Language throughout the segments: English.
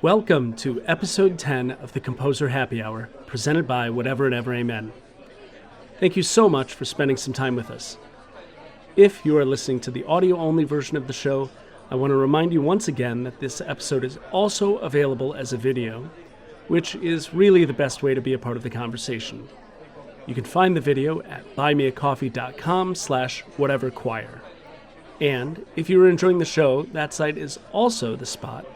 Welcome to episode 10 of the Composer Happy Hour, presented by Whatever and Ever Amen. Thank you so much for spending some time with us. If you are listening to the audio-only version of the show, I want to remind you once again that this episode is also available as a video, which is really the best way to be a part of the conversation. You can find the video at buymeacoffee.com/whateverchoir. And if you are enjoying the show, that site is also the spot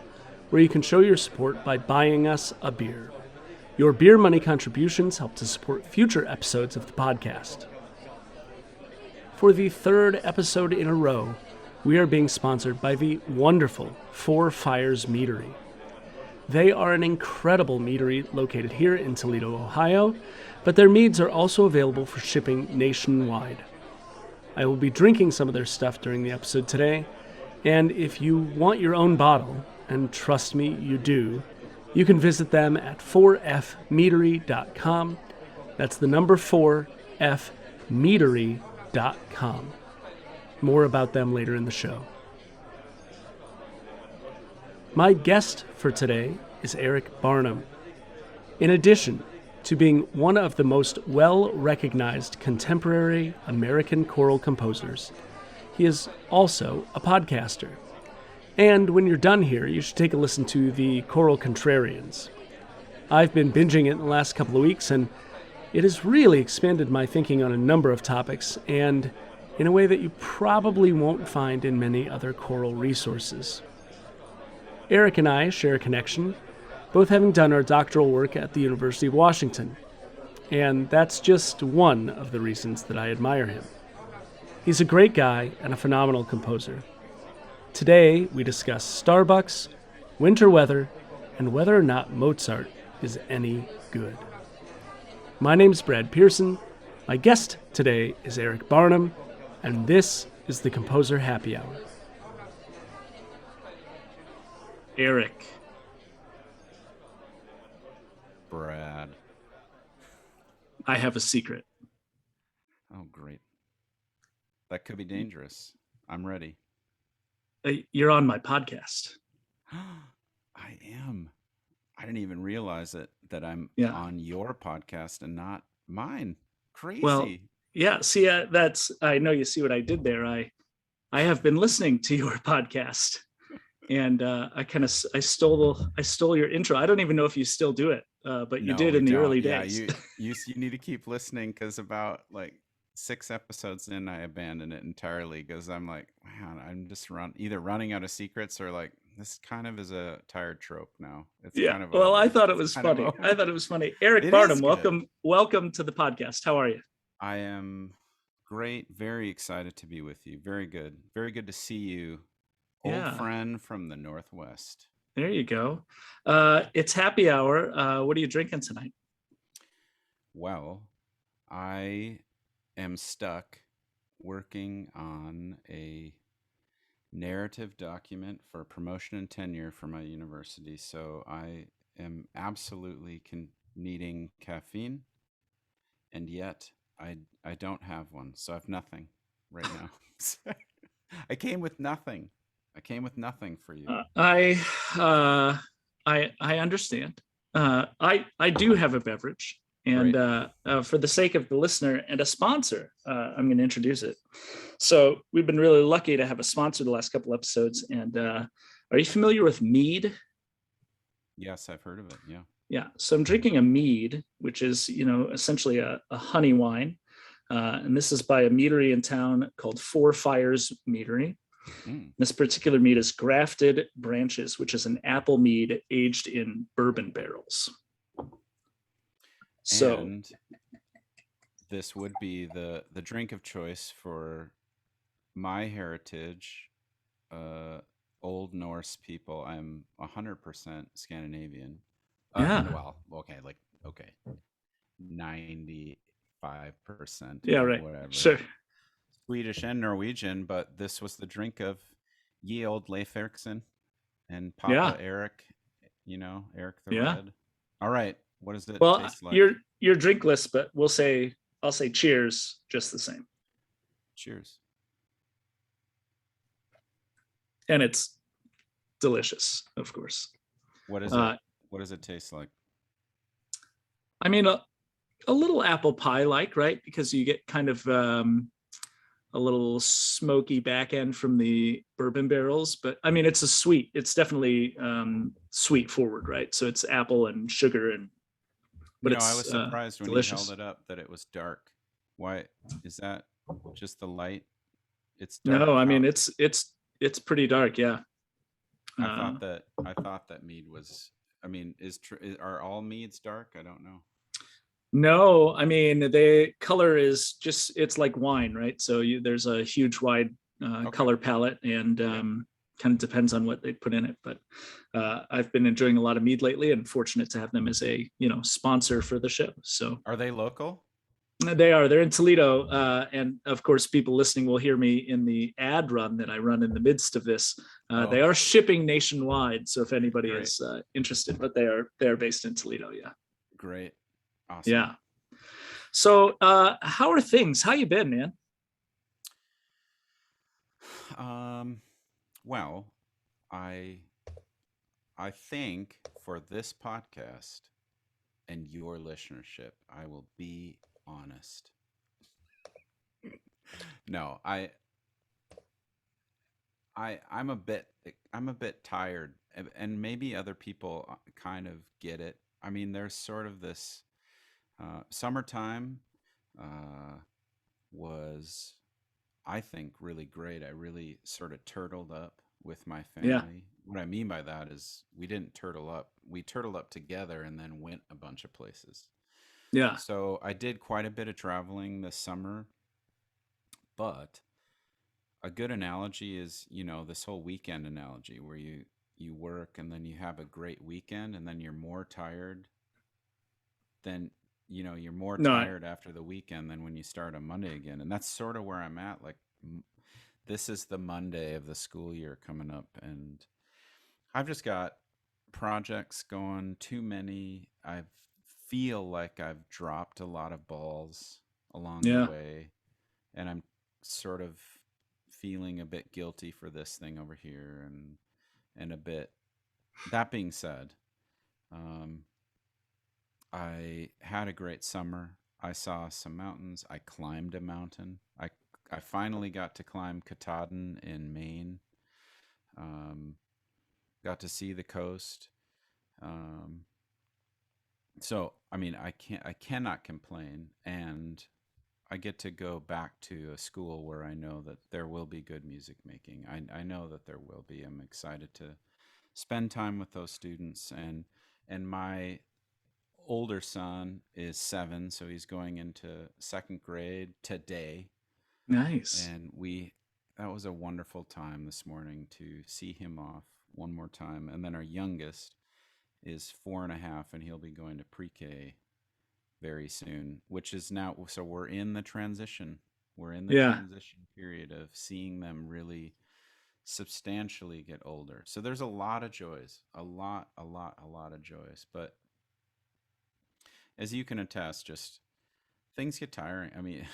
where you can show your support by buying us a beer. Your beer money contributions help to support future episodes of the podcast. For the third episode in a row, we are being sponsored by the wonderful Four Fires Meadery. They are an incredible meadery located here in Toledo, Ohio, but their meads are also available for shipping nationwide. I will be drinking some of their stuff during the episode today, and if you want your own bottle, and trust me, you do, you can visit them at 4fmeadery.com. That's the number 4fmeadery.com. More about them later in the show. My guest for today is Eric Barnum. In addition to being one of the most well-recognized contemporary American choral composers, he is also a podcaster. And when you're done here, you should take a listen to the Choral Contrarians. I've been binging it in the last couple of weeks, and it has really expanded my thinking on a number of topics, and in a way that you probably won't find in many other choral resources. Eric and I share a connection, both having done our doctoral work at the University of Washington, and that's just one of the reasons that I admire him. He's a great guy and a phenomenal composer. Today, we discuss Starbucks, winter weather, and whether or not Mozart is any good. My name's Brad Pearson. My guest today is Eric Barnum, and this is the Composer Happy Hour. Eric. Brad. I have a secret. Oh, great. That could be dangerous. I'm ready. You're on my podcast. I am. I didn't even realize that I'm on your podcast and not mine. Crazy. Well, yeah. See, I know you see what I did there. I have been listening to your podcast, and I stole your intro. I don't even know if you still do it, but you did in the early days. Yeah, you need to keep listening, because about 6 episodes in, I abandoned it entirely because I'm like, man, I'm just either running out of secrets or this kind of is a tired trope now. It's kind of I thought it was funny. Eric Barnum, welcome to the podcast. How are you? I am great. Very excited to be with you. Very good. Very good to see you. Old friend from the Northwest. There you go. It's happy hour. What are you drinking tonight? Well, I am stuck working on a narrative document for promotion and tenure for my university. So I am absolutely needing caffeine, and yet I don't have one. So I have nothing right now. I came with nothing for you. I understand. I do have a beverage. And for the sake of the listener and a sponsor, I'm going to introduce it. So we've been really lucky to have a sponsor the last couple episodes. And are you familiar with mead? Yes, I've heard of it. Yeah. Yeah. So I'm drinking a mead, which is, essentially a honey wine. And this is by a meadery in town called Four Fires Meadery. Mm. This particular mead is Grafted Branches, which is an apple mead aged in bourbon barrels. So, and this would be the drink of choice for my heritage, Old Norse people. I'm 100% Scandinavian. Well, okay, 95%. Yeah, right. Whatever. Sure. Swedish and Norwegian, but this was the drink of ye old Leif Erikson and Papa Eric. Eric the Red. All right. What does it taste like? You're drinkless, but I'll say cheers just the same. Cheers. And it's delicious, of course. What is it? Uh, What does it taste like? I mean, a little apple pie like, right? Because you get kind of a little smoky back end from the bourbon barrels. But I mean, it's definitely sweet forward, right? So it's apple and sugar, but I it's was surprised when you held delicious. it up that it was dark. Why is that? Just the light? It's dark. No, I How mean, it's pretty dark. Yeah. Uh, I thought that mead was. I mean, are all meads dark? I don't know. no, I mean, the color is just, it's like wine, right? So there's a huge wide Okay. color palette, and Yeah. kind of depends on what they put in it. But I've been enjoying a lot of mead lately, and fortunate to have them as a sponsor for the show. So Are they local? they're in Toledo, and of course, people listening will hear me in the ad run that I run in the midst of this. They Oh, are shipping nationwide, so if anybody great, is interested, but they are based in Toledo. Yeah, great, awesome. yeah. So, how are things? How you been, man? Um, well, I I think for this podcast and your listenership, I will be honest. No, I'm a bit tired, and maybe other people kind of get it. I mean, there's sort of this summertime uh, was, I think, really great. I really sort of turtled up with my Yeah, family. What I mean by that is we didn't turtle up. We turtled up together and then went a bunch of places. yeah, So I did quite a bit of traveling this summer, but a good analogy is, this whole weekend analogy where you work and then you have a great weekend and then you're more tired than, you're more no, tired after the weekend than when you start on Monday again. And that's sort of where I'm at. Like this is the Monday of the school year coming up, and I've just got projects going, too many. I feel like I've dropped a lot of balls along the yeah, way, and I'm sort of feeling a bit guilty for this thing over here, and a bit. That being said, um, I had a great summer. I saw some mountains. I climbed a mountain. I finally got to climb Katahdin in Maine. Um, got to see the coast. Um, so I mean, I cannot complain, and I get to go back to a school where I know that there will be good music making. I know that there will be. I'm excited to spend time with those students, and my older son is 7, so he's going into second grade today, nice. and we that was a wonderful time this morning to see him off one more time. And then our youngest is 4.5, and he'll be going to pre-K very soon, which is now, so we're in the transition. We're in the Yeah, transition period of seeing them really substantially get older. So there's a lot of joys, a lot of joys. But as you can attest, just things get tiring. I mean,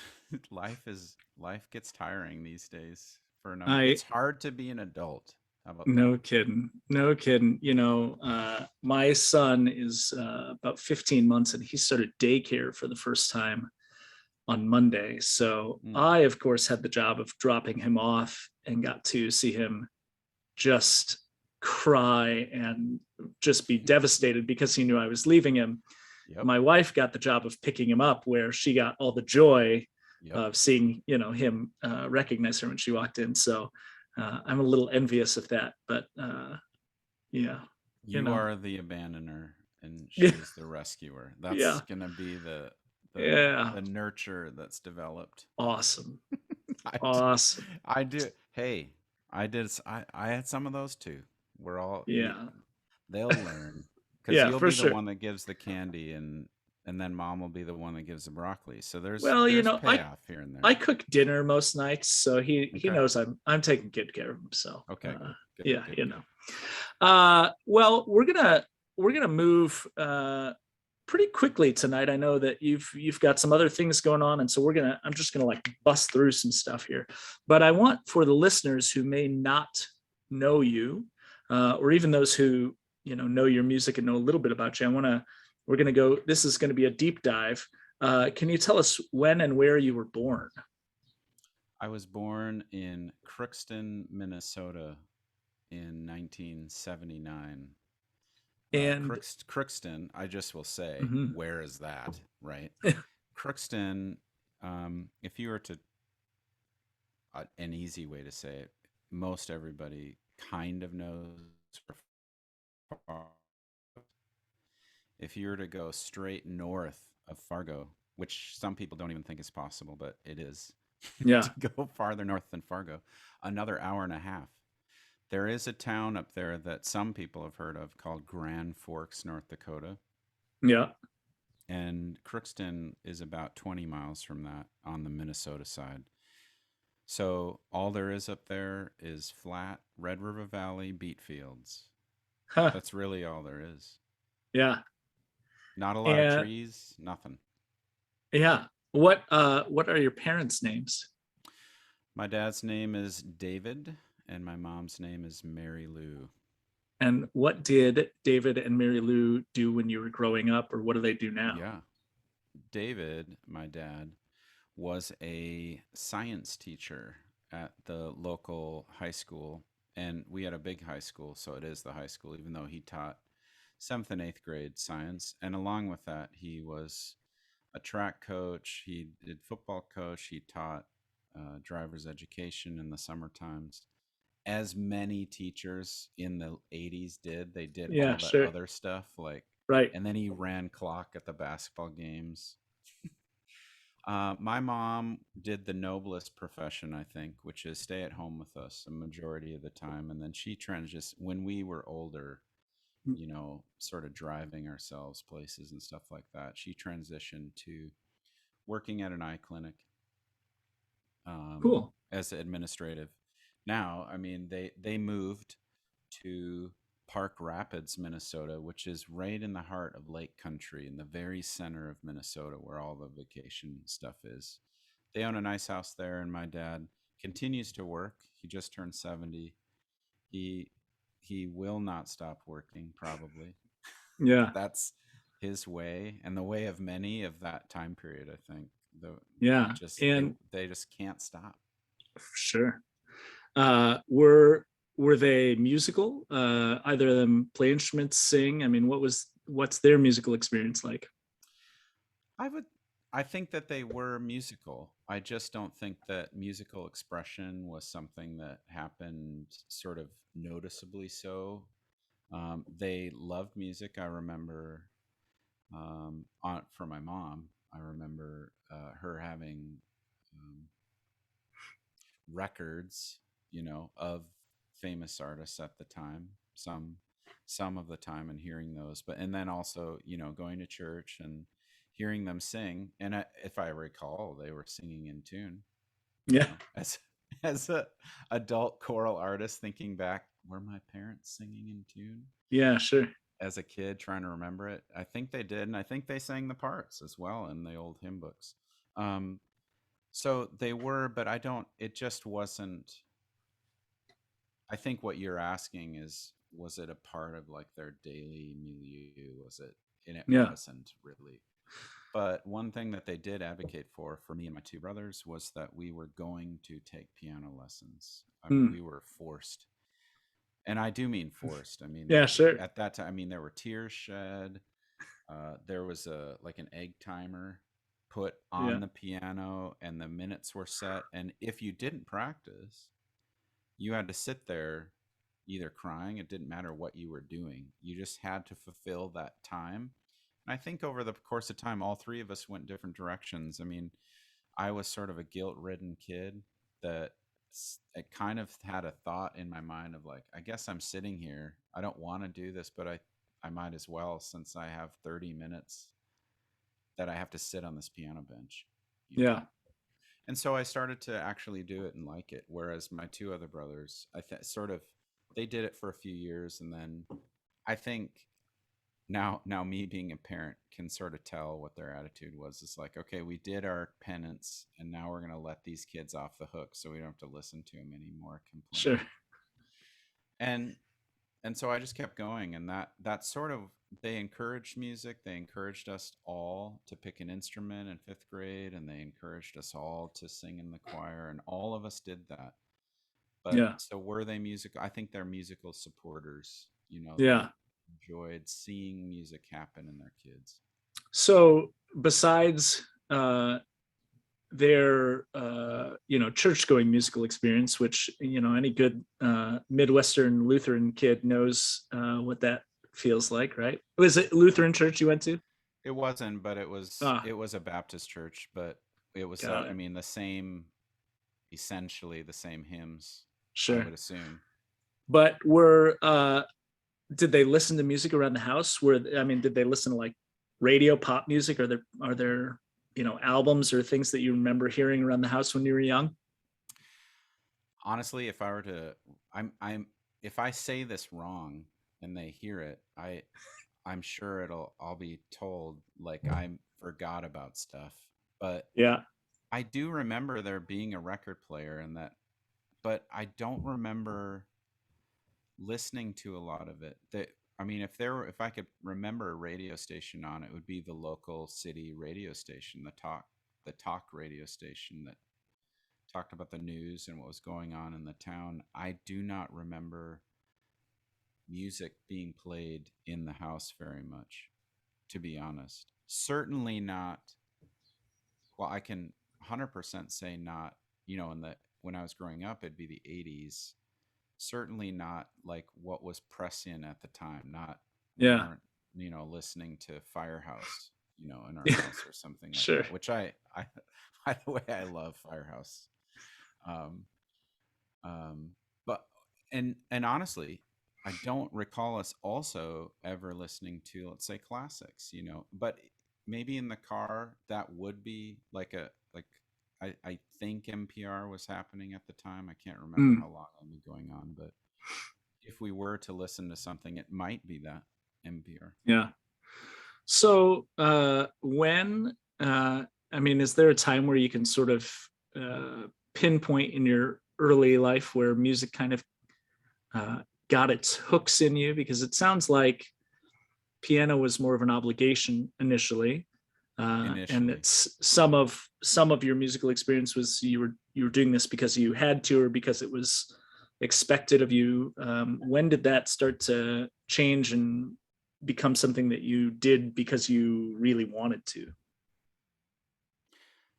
life gets tiring these days for a number. I It's hard to be an adult. How about that? no kidding, no kidding. My son is about 15 months, and he started daycare for the first time on Monday. So Mm. I, of course, had the job of dropping him off and got to see him just cry and just be devastated because he knew I was leaving him. Yep. My wife got the job of picking him up, where she got all the joy Yep. of seeing him recognize her when she walked in. So I'm a little envious of that, but yeah, you You know, are the abandoner and she yeah, is the rescuer. yeah, That's gonna be the yeah, the nurture that's developed. awesome, I do, awesome, I do. Hey, I had some of those too. We're all yeah, they'll learn because yeah, you'll for be the sure. one that gives the candy, and then mom will be the one that gives the broccoli. So there's Well, there's I payoff here and there. I cook dinner most nights, so he Okay. knows I'm taking good care of him. So Okay. Good. Good. yeah, Good. Good. Well, we're gonna move pretty quickly tonight. I know that you've got some other things going on, and so I'm just gonna like bust through some stuff here. But I want, for the listeners who may not know you, or even those who know your music and know a little bit about you, we're going to go, this is going to be a deep dive. Can you tell us when and where you were born? I was born in Crookston, Minnesota in 1979. And Crookston, I just will say, mhm, where is that, right? Crookston, if you were to, an easy way to say it, most everybody kind of knows. If you were to go straight north of Fargo, which some people don't even think is possible, but it is, to yeah, go farther north than Fargo, another hour and a half. There is a town up there that some people have heard of called Grand Forks, North Dakota. yeah, And Crookston is about 20 miles from that on the Minnesota side. So all there is up there is flat Red River Valley beet fields. huh, That's really all there is. yeah, Not a lot of and trees, nothing. yeah. What are your parents' names? My dad's name is David, and my mom's name is Mary Lou. And what did David and Mary Lou do when you were growing up, or what do they do now? Yeah. David, my dad, was a science teacher at the local high school. And we had a big high school, so it is the high school, even though he taught seventh and eighth grade science. And along with that, he was a track coach, he did football coach, he taught driver's education in the summer times. As many teachers in the 80s did, they did Yeah, all that sure. other stuff like, Right. and then he ran clock at the basketball games. My mom did the noblest profession, I think, which is stay at home with us a majority of the time. And then she transitioned when we were older, sort of driving ourselves places and stuff like that. She transitioned to working at an eye clinic Cool. as administrative. Now, I mean, they moved to Park Rapids, Minnesota, which is right in the heart of Lake Country, in the very center of Minnesota, where all the vacation stuff is. They own a nice house there, and my dad continues to work. He just turned 70. He he will not stop working, probably. Yeah. That's his way and the way of many of that time period, I think. The Yeah. just And they just can't stop. sure. Were they musical? Either of them play instruments, sing? I mean, what's their musical experience like? I would I think that they were musical. I just don't think that musical expression was something that happened sort of noticeably so. They loved music. I remember for my mom, I remember her having um, records, of famous artists at the time. Some of the time, and hearing those, but and then also, going to church and hearing them sing. And if I recall, they were singing in tune. Yeah. As as a adult choral artist, thinking back, were my parents singing in tune? Yeah, sure. As a kid, trying to remember it, I think they did, and I think they sang the parts as well in the old hymn books. Um, so they were, but I don't. It just wasn't. I think what you're asking is, was it a part of like their daily milieu? Was it? And it Yeah. wasn't really. But one thing that they did advocate for me and my two brothers, was that we were going to take piano lessons. I mean, Hmm. we were forced. And I do mean forced. I mean, Yeah, sure. at that time, I mean, there were tears shed. There was an egg timer put Yeah. on the piano, and the minutes were set. And if you didn't practice, you had to sit there either crying, it didn't matter what you were doing, you just had to fulfill that time. And I think over the course of time, all three of us went different directions. I mean, I was sort of a guilt-ridden kid that it kind of had a thought in my mind of like, I guess I'm sitting here, I don't want to do this, but I might as well, since I have 30 minutes that I have to sit on this piano bench, you know Yeah. and so I started to actually do it and like it. Whereas my two other brothers, sort of, they did it for a few years, and then I think now me being a parent can sort of tell what their attitude was. It's like, okay, we did our penance, and now we're gonna let these kids off the hook, so we don't have to listen to them anymore Sure. complaining. And and so I just kept going, and that sort of, they encouraged music. They encouraged us all to pick an instrument in fifth grade, and they encouraged us all to sing in the choir, and all of us did that. But Yeah. so were they musical? I think they're musical supporters. You know, Yeah. they enjoyed seeing music happen in their kids. So besides their church going musical experience, which any good Midwestern Lutheran kid knows what that feels like, right? Was it Lutheran church you went to? It wasn't, but Ah, it was a Baptist church, but it was got I it. mean the same, essentially the same hymns, I Sure. would assume. But were did they listen to music around the house? Did they listen to like radio pop music? Are there albums or things that you remember hearing around the house when you were young? Honestly, if I were to, I'm if I say this wrong and they hear it, I'm sure I'll be told like I forgot about stuff. But Yeah. I do remember there being a record player and that, but I don't remember listening to a lot of it. That, I mean, if I could remember a radio station on, it would be the local city radio station, the talk radio station that talked about the news and what was going on in the town. I do not remember music being played in the house very much, to be honest. Certainly not. Well, I can 100% say not, in the when I was growing up, it'd be the 80s. Certainly not like what was prescient at the time. Not, we Yeah. weren't, listening to Firehouse, in our house or something like Sure. that, which I by the way, I love Firehouse. Um, Um, but and honestly, I don't recall us also ever listening to, let's say, classics, But maybe in the car that would be like I think NPR was happening at the time. I can't remember Mm, how long it was going on, but if we were to listen to something, it might be that NPR. yeah. So is there a time where you can sort of pinpoint in your early life where music kind of uh, got its hooks in you? Because it sounds like piano was more of an obligation initially, and Initially, it's some of your musical experience was you were doing this because you had to or because it was expected of you. When did that start to change and become something that you did because you really wanted to?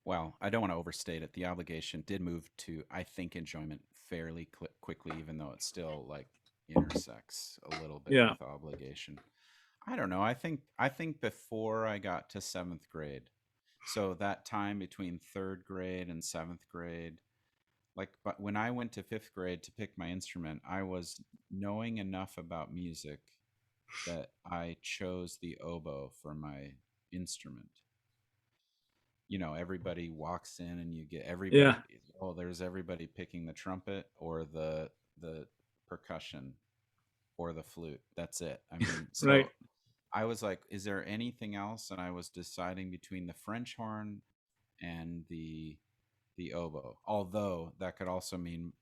well, I don't want to overstate it. The obligation did move to, I think, enjoyment fairly quickly, even though it still like intersects a little bit Yeah. with obligation. I don't know. I think before I got to seventh grade, so that time between third grade and seventh grade, like, but when I went to fifth grade to pick my instrument, I was knowing enough about music that I chose the oboe for my instrument. Everybody walks in and you get everybody. Yeah. Oh, there's everybody picking the trumpet or the percussion or the flute. That's it. I mean, Right. so I was like, is there anything else? And I was deciding between the French horn and the oboe. Although that could also mean,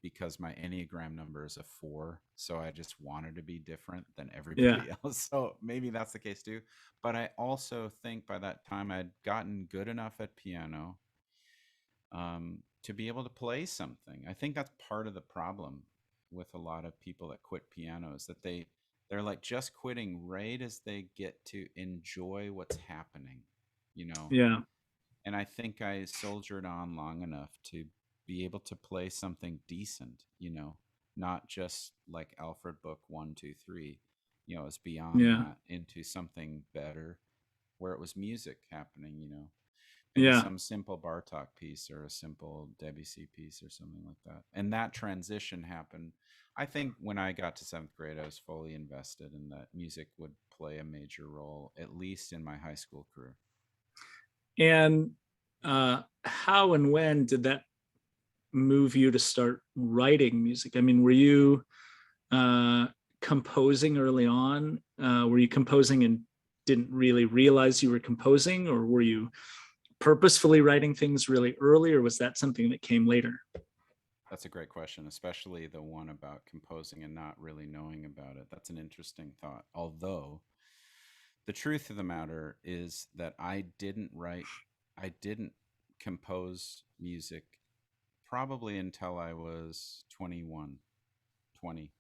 because my Enneagram number is a 4, so I just wanted to be different than Yeah. everybody else. So maybe that's the case too. But I also think by that time I'd gotten good enough at piano to be able to play something. I think that's part of the problem with a lot of people that quit piano, is that they're like just quitting right as they get to enjoy what's happening, you know. Yeah. And I think I soldiered on long enough to be able to play something decent, not just like Alfred Book 1, 2, 3. It's beyond Yeah. that into something better, where it was music happening, maybe Yeah. some simple Bartok piece or a simple Debussy piece or something like that. And that transition happened. I think when I got to seventh grade, I was fully invested in that music would play a major role, at least in my high school career. And how and when did that move you to start writing music? I mean, were you uh, composing early on? Were you composing and didn't really realize you were composing, or were you purposefully writing things really early, or was that something that came later? That's a great question, especially the one about composing and not really knowing about it. That's an interesting thought. Although the truth of the matter is that I didn't compose music probably until I was 21, 20.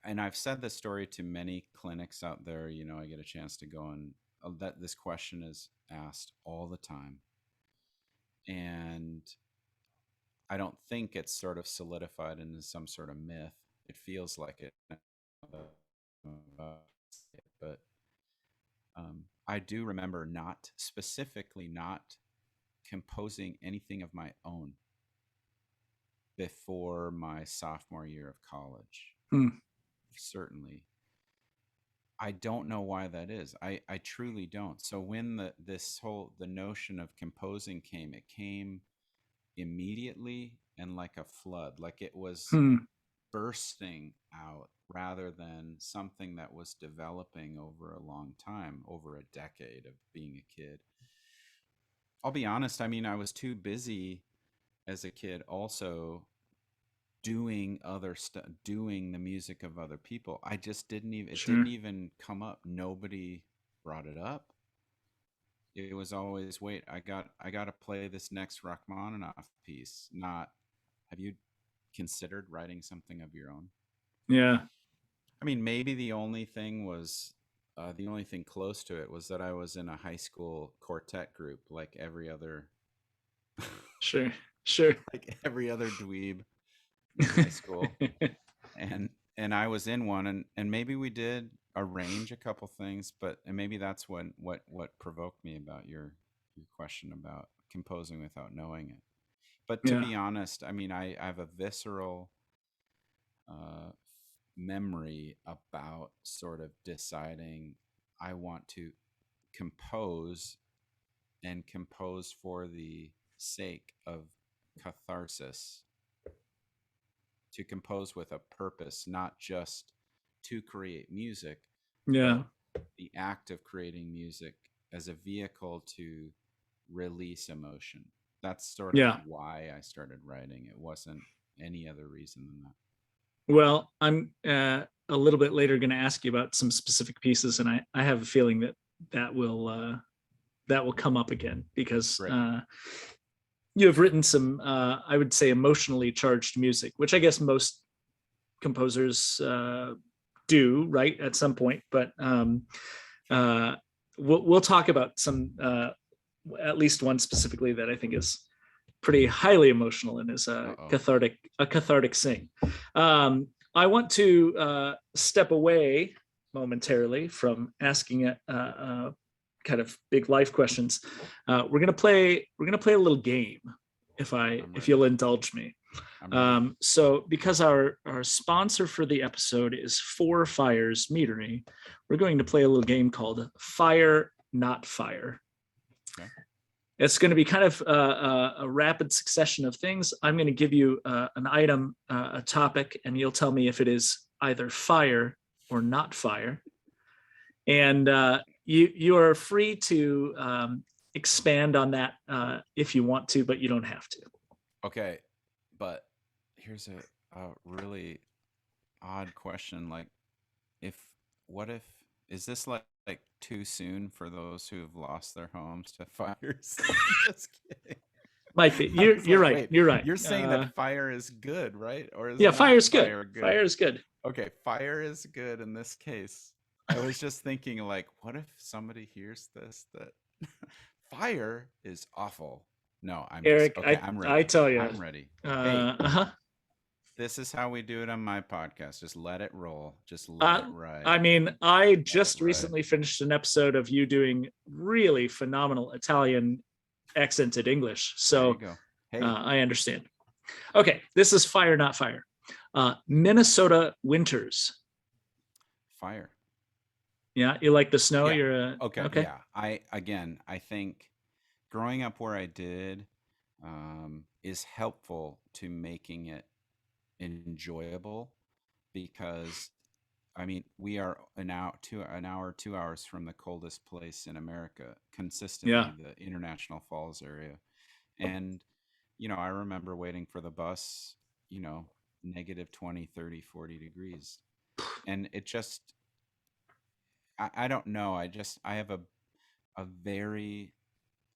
And I've said this story to many clinics out there. You know, I get a chance to go and that this question is asked all the time. And I don't think it's sort of solidified into some sort of myth. It feels like it, but I do remember not specifically not composing anything of my own before my sophomore year of college. Hmm. Certainly, I don't know why that is. I truly don't. So when the notion of composing came, it came immediately and like a flood, like it was Hmm. bursting out rather than something that was developing over a long time, over a decade of being a kid. I'll be honest, I mean, I was too busy as a kid also doing other stuff, doing the music of other people. I just didn't even, it didn't Sure. even come up. Nobody brought it up. It was always, wait, I got to play this next Rachmaninoff piece. Not, have you considered writing something of your own? Yeah. I mean, maybe the only thing close to it was that I was in a high school quartet group, like every other, Sure. Sure. like every other dweeb in high school, and I was in one, and maybe we did arrange a couple things, but and maybe that's what provoked me about your question about composing without knowing it. But to Yeah. be honest, I mean, I have a visceral uh, memory about sort of deciding I want to compose and compose for the sake of catharsis, to compose with a purpose, not just to create music, Yeah. but the act of creating music as a vehicle to release emotion. That's sort of Yeah. why I started writing. It wasn't any other reason than that. Well, I'm a little bit later going to ask you about some specific pieces, and I have a feeling that that will uh, that will come up again because Great. you have written some, I would say, emotionally charged music, which I guess most composers do, right, at some point. But uh, we'll talk about some, at least one specifically that I think is pretty highly emotional and is Uh-oh. a cathartic sing. I want to step away momentarily from asking kind of big life questions. We're gonna play a little game, I'm if ready. you'll indulge me. I'm ready. So because our sponsor for the episode is Four Fires Meadery, we're going to play a little game called Fire Not Fire. Okay. It's going to be kind of a rapid succession of things. I'm going to give you an item, a topic, and you'll tell me if it is either fire or not fire. And you are free to expand on that if you want to, but you don't have to. Okay. But here's a really odd question. Like, if, what if, is this like too soon for those who have lost their homes to fires? Just kidding. Might be. I You're was you're like, right. wait, You're right. you're saying that fire is good, right? Or is Yeah, not fire is good. fire good? Fire is good. Okay, fire is good in this case. I was just thinking, like, what if somebody hears this that fire is awful? No, I'm just Eric, okay. I I'm I ready. tell you. I'm ready. Hey, Uh-huh. this is how we do it on my podcast. Just let it roll. Just let Uh, it ride. I mean, I Let it just ride. recently finished an episode of you doing really phenomenal Italian accented English. There you So go. Hey, I understand. Okay, this is fire, not fire. Minnesota winters. fire. Yeah, you like the snow? Yeah. You're Okay. okay. Yeah. I think growing up where I did is helpful to making it enjoyable because I mean we are an hour 2 hours from the coldest place in America, Yeah, consistently the International Falls area, and I remember waiting for the bus, you know, negative 20, 30, 40 degrees. And it just, I don't know. I have a very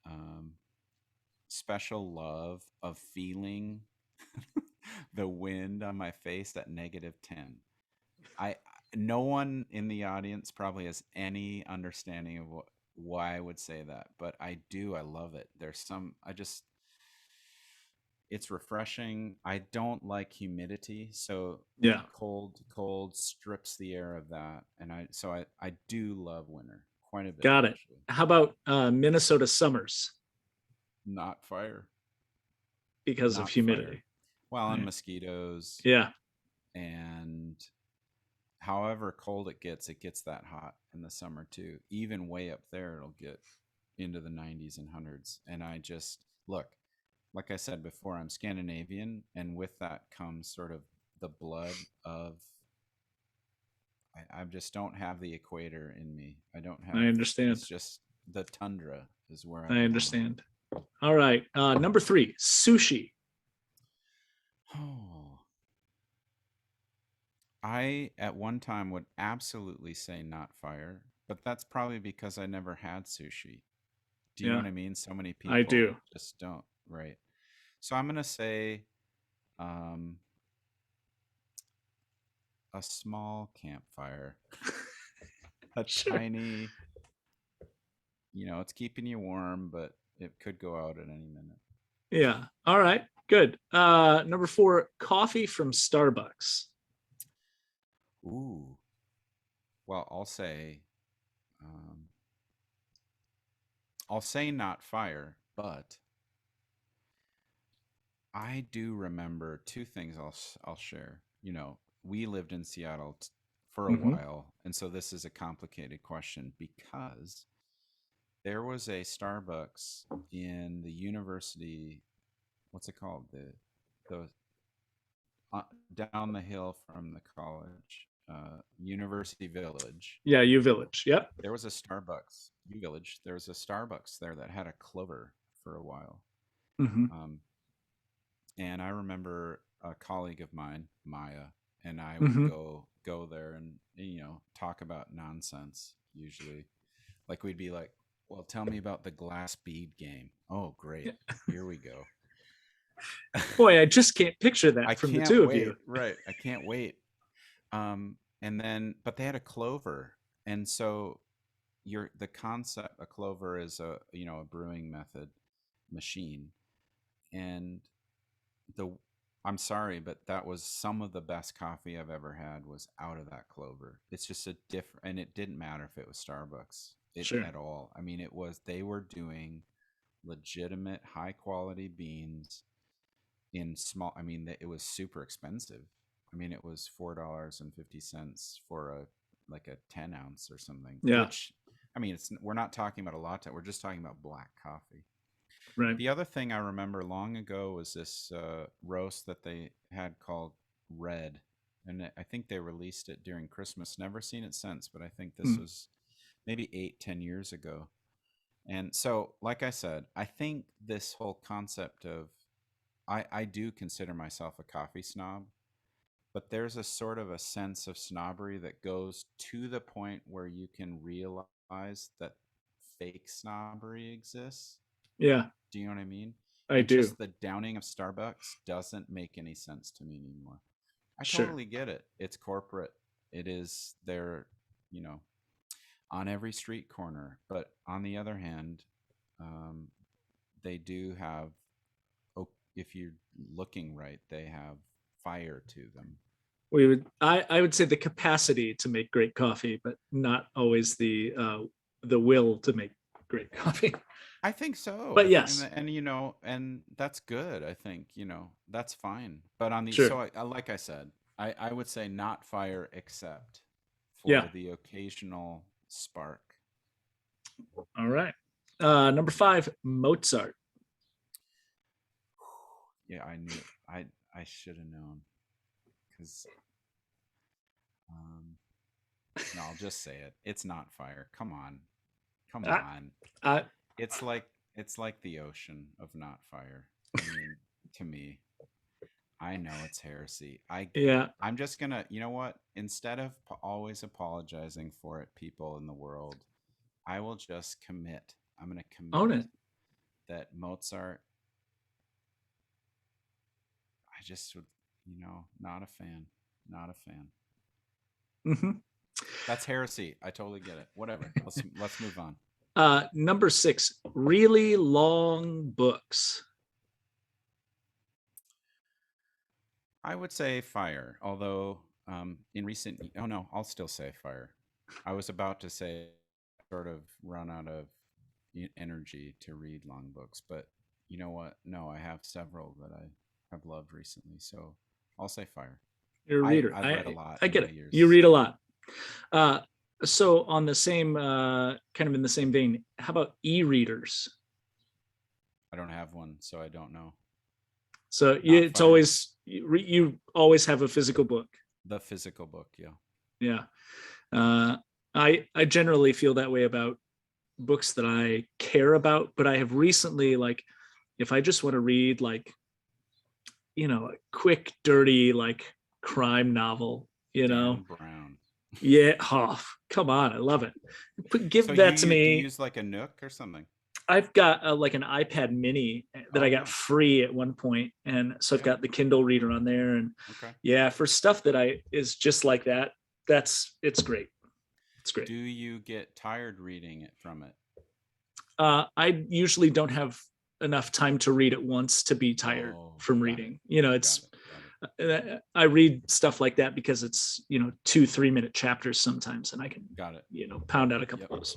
um, special love of feeling the wind on my face at negative 10. I No one in the audience probably has any understanding of why I would say that, but I do. I love it. It's refreshing. I don't like humidity, so Yeah, cold strips the air of that, and I do love winter quite a bit got it. actually. How about Minnesota summers Not fire, because of not fire. humidity? Well, and Right. mosquitoes, Yeah, and however cold it gets that hot in the summer too. Even way up there, it'll get into the 90s and hundreds. And I just look, like I said before, I'm Scandinavian, and with that comes sort of the blood of. I just don't have the equator in me. I don't I have. It's understand. just the tundra is where I I belong. understand. All right. Number three, sushi. Oh, I at one time would absolutely say not fire, but that's probably because I never had sushi. Do you know Yeah, what I mean? So many I people do. just don't, right? So I'm gonna say um, a small campfire, a Sure. tiny, it's keeping you warm, but it could go out at any minute. Yeah. All right. Good. Number four, coffee from Starbucks. Ooh, well, um, I'll say not fire, but I do remember two things I'll share. We lived in Seattle for a Mm-hmm. while, and so this is a complicated question because there was a Starbucks in the university. What's it called? The down the hill from the college, University Village. Yeah, U Village. Yep. There was a Starbucks. U Village. There was a Starbucks there that had a clover for a while. Mm-hmm. Um, and I remember a colleague of mine, Maya, and I would Mm-hmm. go there and talk about nonsense. Usually, like we'd be like, "Well, tell me about the glass bead game." Oh, great! Here we go. Boy, I just can't picture I that from the can't two of you. wait. Right, I can't wait. And then, but they had a clover, and so the concept a clover is a brewing method machine, and the I'm sorry, but that was some of the best coffee I've ever had was out of that clover. It's just a different, and it didn't matter if it was Starbucks Sure. at all. I mean, they were doing legitimate high quality beans in small. I mean, it was super expensive. I mean, it was $4.50 for like a 10 ounce or something. Yeah. Which, I mean, we're not talking about a latte. We're just talking about black coffee. Right. The other thing I remember long ago was this roast that they had called Red, and I think they released it during Christmas. Never seen it since, but I think this Mm. was maybe 8, 10 years ago. And so, like I said, I think this whole concept of I do consider myself a coffee snob, but there's a sort of a sense of snobbery that goes to the point where you can realize that fake snobbery exists. Yeah, Do you know what I mean? I And do. just the downing of Starbucks doesn't make any sense to me anymore. I Sure. totally get it. It's corporate. It is they're, you know, on every street corner. But on the other hand, um, they do have, if you're looking right, they have fire to them. I would say the capacity to make great coffee, but not always the will to make great coffee. I think so. But yes, And that's good. I think, that's fine. But sure. like I said, I would say not fire except for Yeah. the occasional spark. All right. Number five, Mozart. Yeah, I knew I should have known because um no, I'll just say it. It's not fire. Come on. Come I, on. I, It's like it's like the ocean of not fire. I mean, to me. I know it's heresy. I get it. Yeah, I'm just gonna, you know what? Instead of always apologizing for it, people in the world, I will just commit. I'm gonna own commit it. that Mozart. I just would, not a fan. Not a fan. Hmm. That's heresy. I totally get it. Whatever. Let's move on. Number 6, really long books. I would say fire, although in recent, oh no, I'll still say fire. I was about to say sort of run out of energy to read long books, but you know what? No, I have several that I have loved recently, so I'll say fire. You're a reader. I've read a lot I in get my it. You years. read a lot. Uh, so on the same kind of in the same vein, how about e-readers? I don't have one, so I don't know. So Not it's fire. always you always have a physical book. The physical book, yeah. Yeah. Uh, I generally feel that way about books that I care about, but I have recently, like, if I just want to read like, a quick, dirty, like crime novel, Dan Brown. yeah, oh, come on, I love it. So Give that to do you me. use like a Nook or something? I've got like an iPad mini that Oh, I got nice. free at one point, and so I've Yeah. got the Kindle reader on there, and Okay. yeah, for stuff that I is just like that, it's great. It's great. Do you get tired reading it from it? I usually don't have enough time to read at once to be tired Oh, from got it. reading. Got It's it. Got it. I read stuff like that because it's 2 3 minute chapters sometimes, and I can Got it. pound out a Yep. couple of those.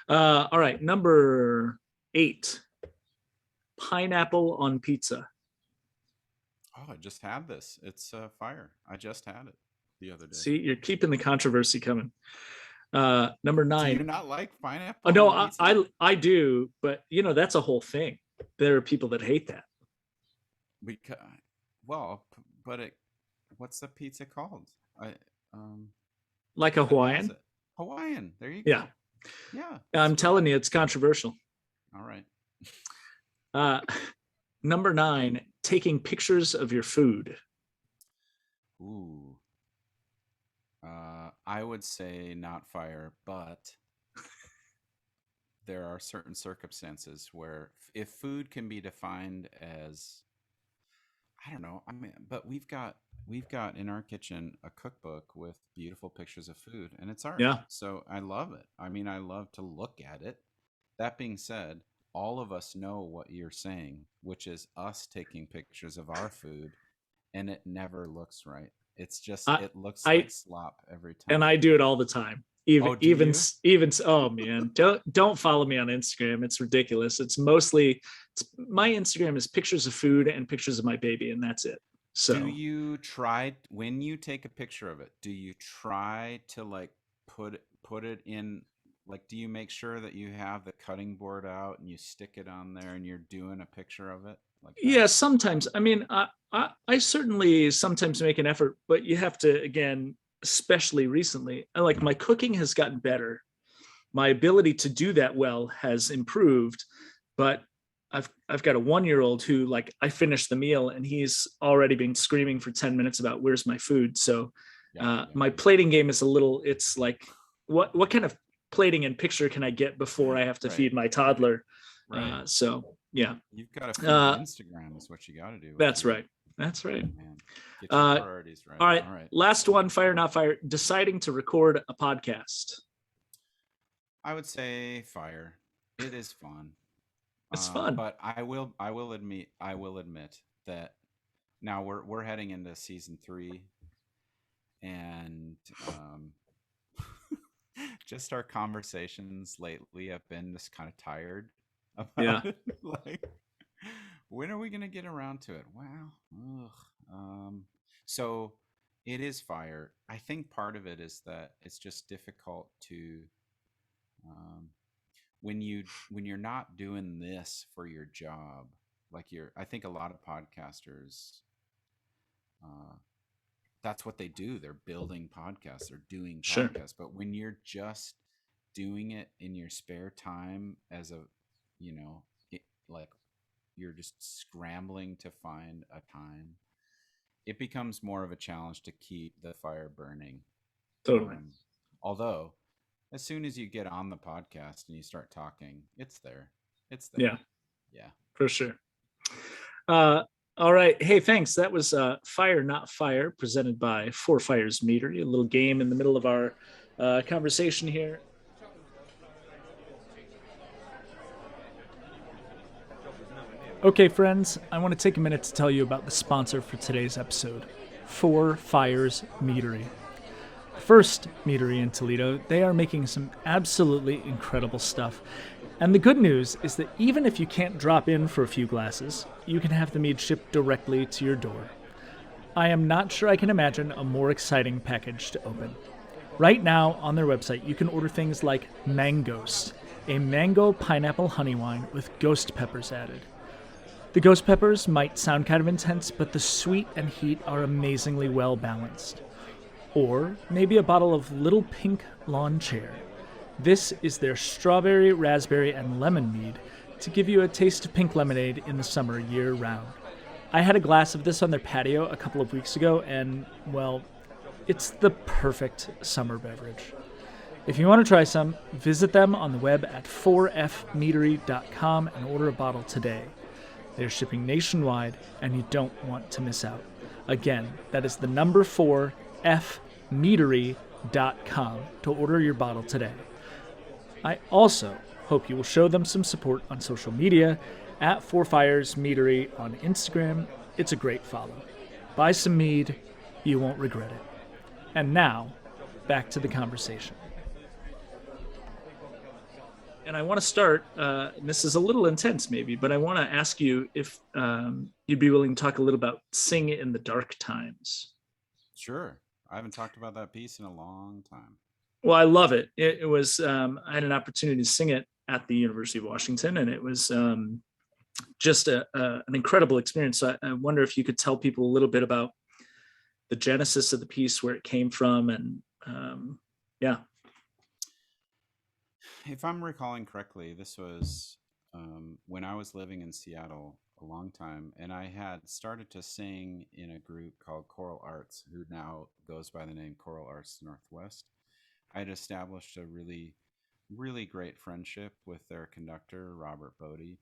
All right, number 8, pineapple on pizza. Oh, I just had this. It's fire. I just had it the other day. See, you're keeping the controversy coming. Number Do you 9. not like pineapple Oh, no, on I, pizza? I do, but that's a whole thing. There are people that hate that. Because, well, but what's the pizza called? I um Like a that has Hawaiian. it. Hawaiian. There you Yeah, go. Yeah, that's I'm great. telling you, it's controversial. All right. Uh, Number 9, taking pictures of your food. Ooh. I would say not fire, but there are certain circumstances where if food can be defined as, I don't know, I mean, but we've got in our kitchen a cookbook with beautiful pictures of food, and it's art. Yeah. So I love it. I mean, I love to look at it. That being said, all of us know what you're saying, which is us taking pictures of our food, and it never looks right. It's just I, it looks I like slop every and time. I do it all the time. Even Oh, do even you? even oh man, don't follow me on Instagram. It's ridiculous. My Instagram is pictures of food and pictures of my baby, and that's it. Do So you try when you take a picture of it? Do you try to like put it in, like, do you make sure that you have the cutting board out and you stick it on there and you're doing a picture of it like that? yeah, sometimes. I mean, I certainly sometimes make an effort, but you have to, again, especially recently. Like, my cooking has gotten better. My ability to do that well has improved, but I've got a 1 year old who, like, I finished the meal and he's already been screaming for 10 minutes about where's my food. So Yeah, yeah, my yeah. plating game is a little, it's like, what kind of plating and picture can I get before I have to Right, feed my toddler? right. So yeah, You've got to feed uh, Instagram is what you got to do with that's food. right. That's right. Man, get your Uh, priorities right. all right. All right. Last one, fire, not fire, deciding to record a podcast. I would say fire. It is fun. It's fun. But I will admit that now we're heading into season 3, and just our conversations lately have been just kind of tired Yeah. about it. Like, when are we gonna get around to it? Wow. Ugh. So it is fire. I think part of it is that it's just difficult to um, when you're not doing this for your job, like I think a lot of podcasters, uh, that's what they do. They're building podcasts, they're doing Sure. podcasts. But when you're just doing it in your spare time as a, you know, like you're just scrambling to find a time, it becomes more of a challenge to keep the fire burning. Totally. Um, Although, as soon as you get on the podcast and you start talking, it's there. It's Yeah, there. Yeah. for sure. Uh, all right. Hey, thanks. That was Fire Not Fire, presented by Four Fires Meadery, a little game in the middle of our conversation here. Okay, friends, I want to take a minute to tell you about the sponsor for today's episode, Four Fires Meadery. First meadery in Toledo, they are making some absolutely incredible stuff. And the good news is that even if you can't drop in for a few glasses, you can have the mead shipped directly to your door. I am not sure I can imagine a more exciting package to open. Right now, on their website, you can order things like Manghost, a mango pineapple honey wine with ghost peppers added. The ghost peppers might sound kind of intense, but the sweet and heat are amazingly well balanced. Or maybe a bottle of Little Pink Lawn Chair. This is their strawberry, raspberry, and lemon mead to give you a taste of pink lemonade in the summer year round. I had a glass of this on their patio a couple of weeks ago, and, well, it's the perfect summer beverage. If you want to try some, visit them on the web at 4fmeadery.com and order a bottle today. They're shipping nationwide, and you don't want to miss out. Again, that is the number 4fmeadery.com to order your bottle today. I also hope you will show them some support on social media at Four Fires Meadery on Instagram. It's a great follow. Buy some mead, you won't regret it. And now, back to the conversation. And I want to start, and this is a little intense maybe, but I want to ask you if you'd be willing to talk a little about Sing in the Dark Times. Sure. I haven't talked about that piece in a long time. Well, I love it. It was, I had an opportunity to sing it at the University of Washington, and it was just an incredible experience. So I wonder if you could tell people a little bit about the genesis of the piece, where it came from, and yeah. If I'm recalling correctly, this was when I was living in Seattle a long time, and I had started to sing in a group called Choral Arts, who now goes by the name Choral Arts Northwest. I had established a really, really great friendship with their conductor, Robert Bodie,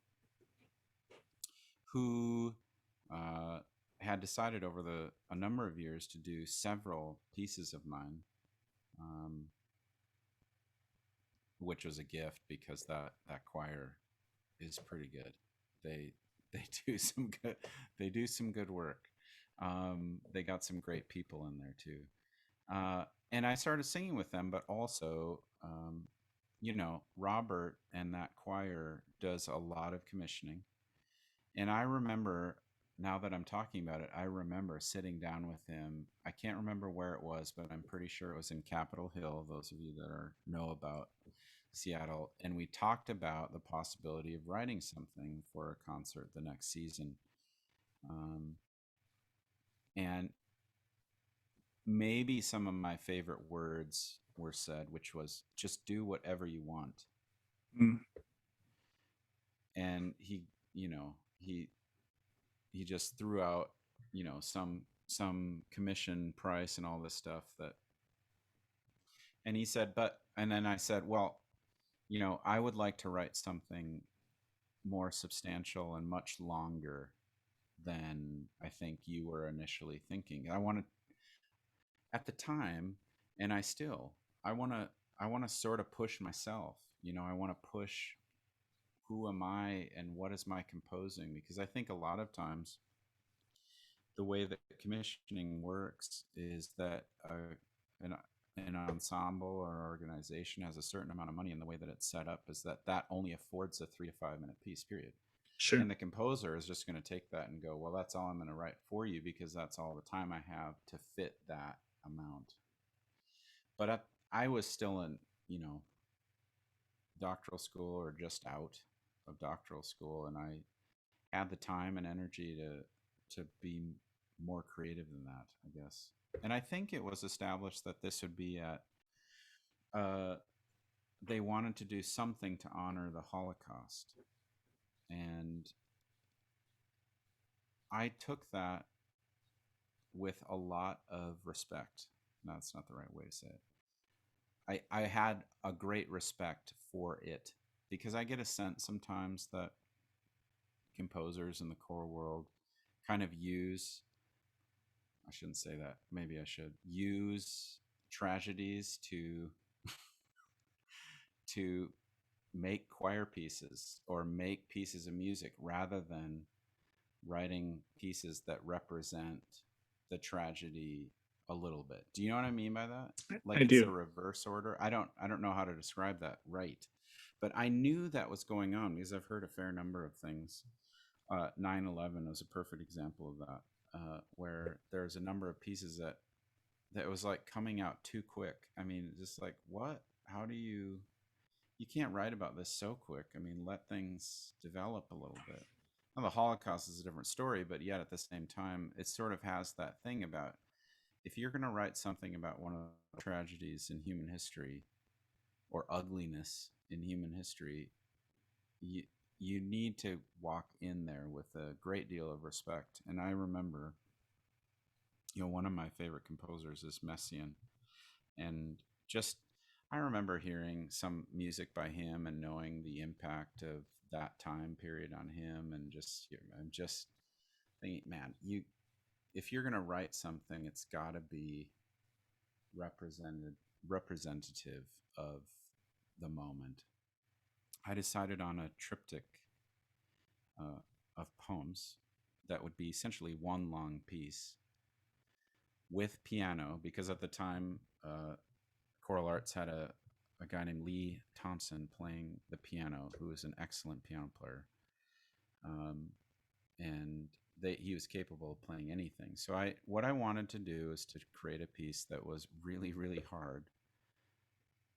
who had decided over a number of years to do several pieces of mine. Which was a gift because that choir is pretty good. They they do some good work. They got some great people in there too. And I started singing with them, but also, Robert and that choir does a lot of commissioning. And I remember, now that I'm talking about it, I remember sitting down with him. I can't remember where it was, but I'm pretty sure it was in Capitol Hill. Those of you that know about Seattle, and we talked about the possibility of writing something for a concert the next season. And maybe some of my favorite words were said, which was just do whatever you want. Mm. And he just threw out, some commission price and all this stuff and he said, and then I said, well, I would like to write something more substantial and much longer than I think you were initially thinking. I wanted at the time, and I want to sort of push myself. I want to push who am I and what is my composing, because I think a lot of times the way that commissioning works is that an ensemble or organization has a certain amount of money, and the way that it's set up is that only affords a 3 to 5 minute piece, period. Sure. And the composer is just going to take that and go, well, that's all I'm going to write for you because that's all the time I have to fit that amount. But I was still in, doctoral school or just out of doctoral school, and I had the time and energy to be more creative than that, I guess. And I think it was established that this would be at they wanted to do something to honor the Holocaust. And I took that with a lot of respect. No, that's not the right way to say it. I had a great respect for it because I get a sense sometimes that composers in the choral world kind of use, I shouldn't say that, maybe I should, use tragedies to make choir pieces or make pieces of music rather than writing pieces that represent the tragedy a little bit. Do you know what I mean by that? I Like it's a do. reverse order. I don't know how to describe that right. But I knew that was going on because I've heard a fair number of things. 9/11 was a perfect example of that, where there's a number of pieces that was like coming out too quick. I mean, just like what? How do you can't write about this so quick. I mean, let things develop a little bit. Now, the Holocaust is a different story, but yet at the same time, it sort of has that thing about if you're going to write something about one of the tragedies in human history or ugliness in human history, you you need to walk in there with a great deal of respect. And I remember, one of my favorite composers is Messiaen, and just I remember hearing some music by him and knowing the impact of that time period on him, and I'm just thinking, man, you if you're gonna write something, it's got to be represented representative of the moment. I decided on a triptych uh, of poems that would be essentially one long piece with piano, because at the time Choral Arts had a guy named Lee Thompson playing the piano, who was an excellent piano player, um, and he was capable of playing anything. So what I wanted to do is to create a piece that was really really hard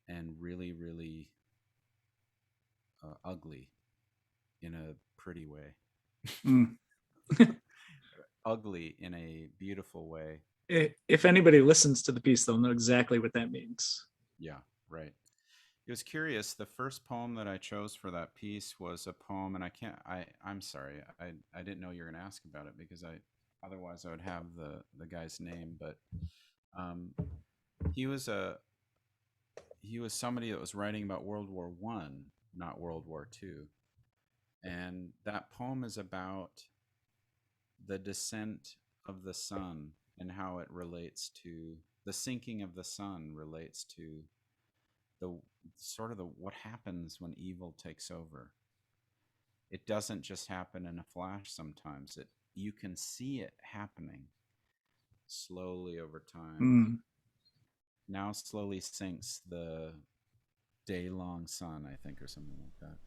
and really really ugly in a pretty way, Mm. ugly in a beautiful way. If anybody listens to the piece, they'll know exactly what that means. Yeah, right. It was curious. The first poem that I chose for that piece was a poem, and I'm sorry, I didn't know you were going to ask about it because otherwise I would have the guy's name. But um, he was a he was somebody that was writing about World War I, not World War II, and that poem is about the descent of the sun and how it relates to the sinking of the sun relates to the sort of the what happens when evil takes over. It doesn't just happen in a flash. Sometimes it you can see it happening slowly over time. Mm. Now slowly sinks the day long sun, I think, or something like that.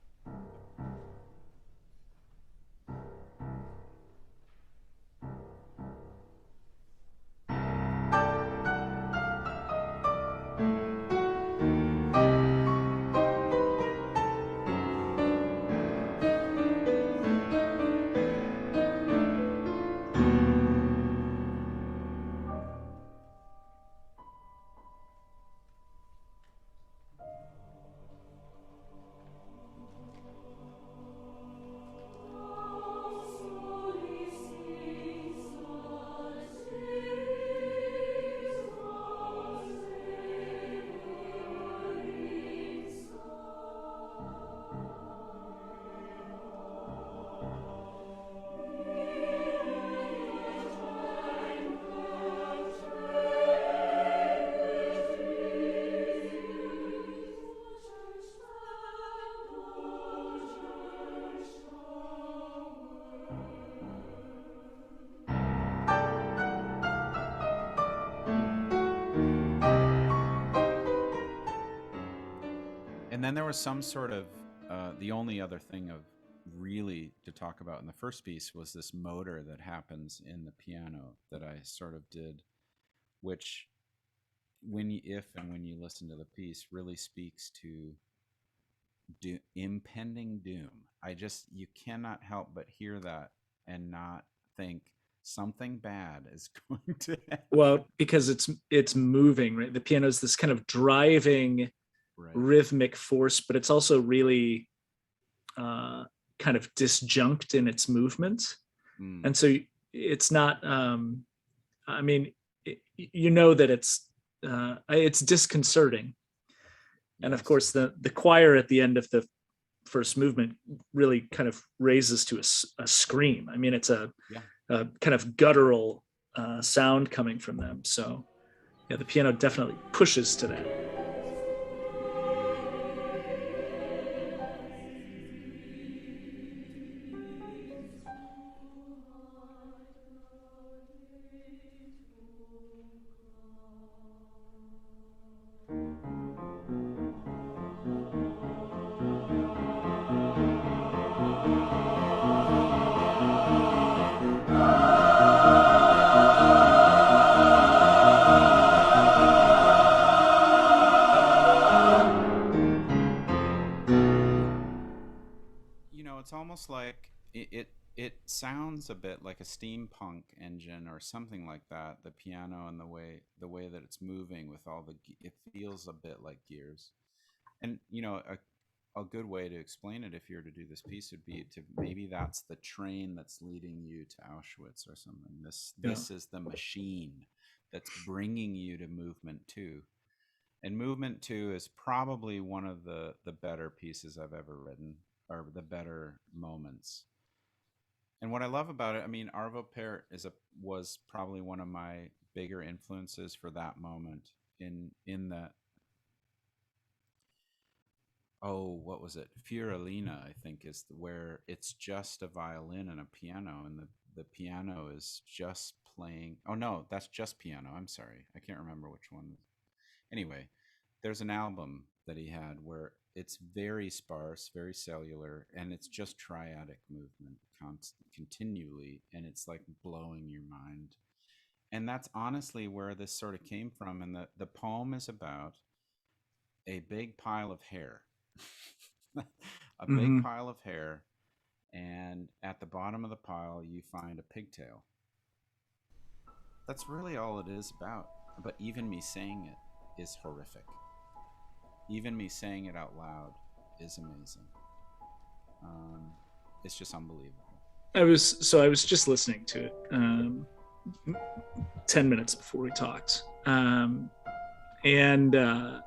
And then there was some sort of the only other thing of really to talk about in the first piece was this motor that happens in the piano that I sort of did, which if and when you listen to the piece really speaks to impending doom. You cannot help but hear that and not think something bad is going to happen. Well, because it's moving, right? The piano is this kind of driving Right. rhythmic force, but it's also really uh, kind of disjunct in its movement. Mm. And so it's not. I mean, you know that it's disconcerting, and of Yes. course the choir at the end of the first movement really kind of raises to a scream. I mean, it's Yeah. a kind of guttural sound coming from them. So yeah, the piano definitely pushes to that. It's almost like it sounds a bit like a steampunk engine or something like that. The piano and the way that it's moving with it feels a bit like gears. And a good way to explain it if you're to do this piece would be to maybe that's the train that's leading you to Auschwitz or something. This Yeah. this is the machine that's bringing you to movement two. And movement two is probably one of the better pieces I've ever written, or the better moments. And what I love about it, I mean, Arvo Pärt was probably one of my bigger influences for that moment. In that, oh, what was it? Fiorellina, I think, is where it's just a violin and a piano, and the piano is just playing. Oh no, that's just piano. I'm sorry, I can't remember which one. Anyway, there's an album that he had where it's very sparse, very cellular, and it's just triadic movement continually, and it's like blowing your mind. And that's honestly where this sort of came from. And the poem is about a big pile of hair, a big Mm-hmm. pile of hair, and at the bottom of the pile, you find a pigtail. That's really all it is about. But even me saying it is horrific. Even me saying it out loud is amazing. Um, it's just unbelievable. I was just listening to it 10 minutes before we talked, and the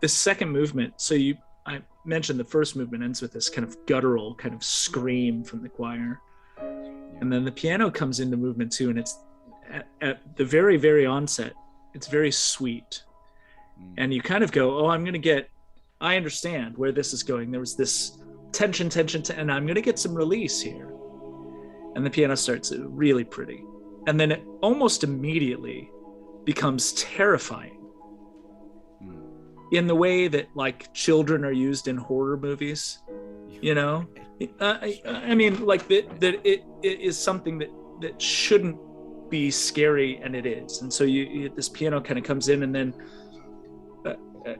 second movement. So I mentioned the first movement ends with this kind of guttural kind of scream from the choir, Yeah. and then the piano comes into movement two, and it's at the very onset. It's very sweet, Mm. and you kind of go, "Oh, I'm going to get. I understand where this is going. There was this tension, and I'm going to get some release here." And the piano starts really pretty, and then it almost immediately becomes terrifying Mm. in the way that like children are used in horror movies. You know, Right. Sure. I mean, like Right. that it is something that shouldn't be scary, and it is. And so this piano kind of comes in, and then uh, uh,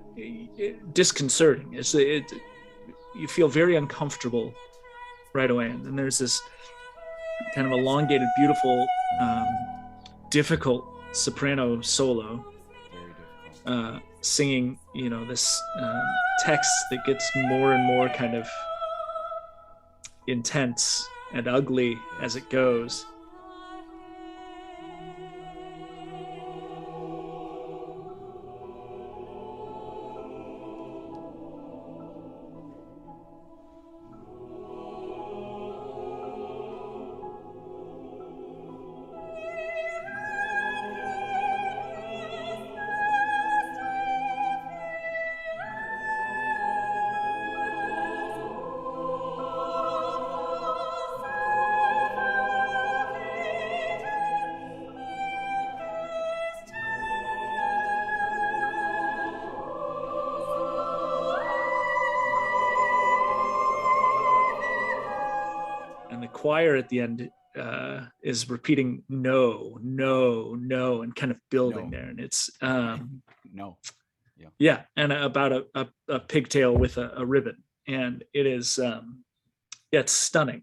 disconcerting. You feel very uncomfortable right away, and then there's this kind of elongated, beautiful, difficult soprano solo, Very difficult. singing, this text that gets more and more kind of intense and ugly as Yes. it goes. And the choir at the end is repeating no, no, no, and kind of building No. there. And it's No. Yeah. yeah, and about a pigtail with a ribbon, and it is yeah, it's stunning.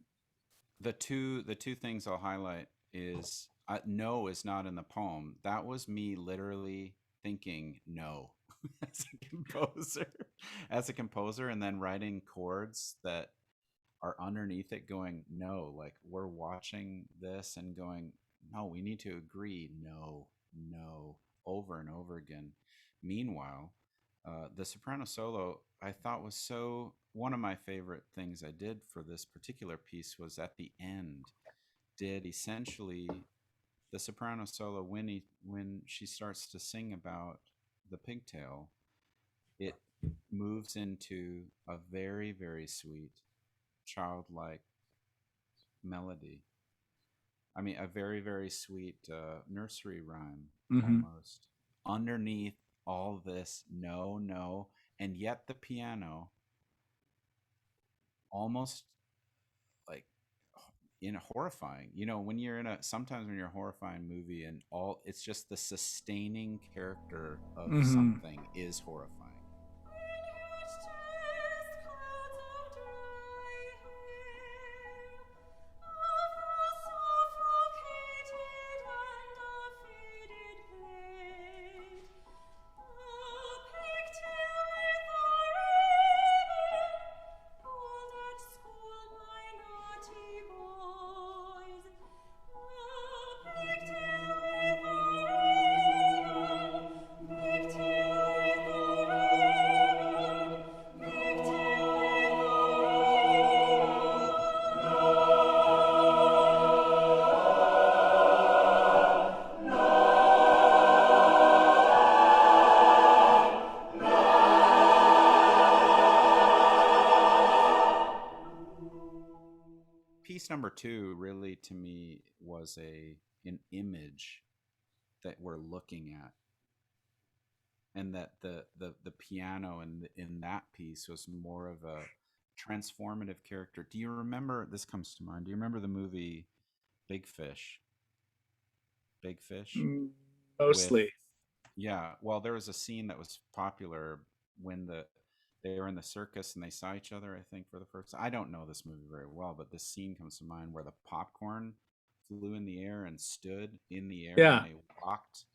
The two things I'll highlight is no is not in the poem. That was me literally thinking no as a composer, and then writing chords that are underneath it going, no, like we're watching this and going, no, we need to agree, no, no, over and over again. Meanwhile, the soprano solo I thought was so one of my favorite things I did for this particular piece was at the end did essentially the soprano solo when she starts to sing about the pigtail, it moves into a very very sweet childlike melody. I mean, a very very sweet nursery rhyme Hmm. almost underneath all this no no, and yet the piano almost like in a horrifying, when you're in a sometimes when you're a horrifying movie and all it's just the sustaining character of Hmm. something is horrifying. Piece number two really to me was an image that we're looking at, and that the piano in that piece was more of a transformative character. Do you remember, this comes to mind, do you remember the movie Big Fish? Big Fish with, Mostly. yeah, well there was a scene that was popular when they were in the circus and they saw each other, I think, for the first, I don't know this movie very well, but this scene comes to mind where the popcorn flew in the air and stood in the air and Yeah. they walked.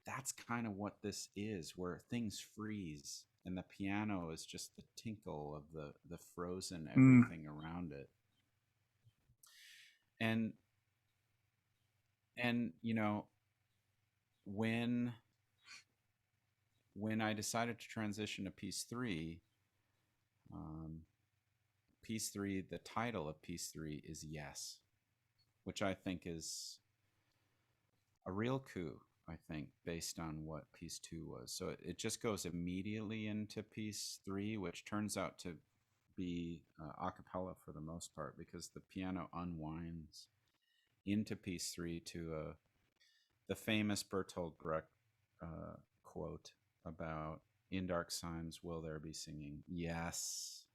That's kind of what this is, where things freeze and the piano is just the tinkle of the frozen Mm. everything around it. And and when when I decided to transition to piece three, um, piece three, the title of piece three is Yes, which I think is a real coup, I think, based on what piece two was. So it just goes immediately into piece three, which turns out to be a cappella for the most part because the piano unwinds into piece three to the famous Bertolt Brecht quote about in dark signs will there be singing? Yes,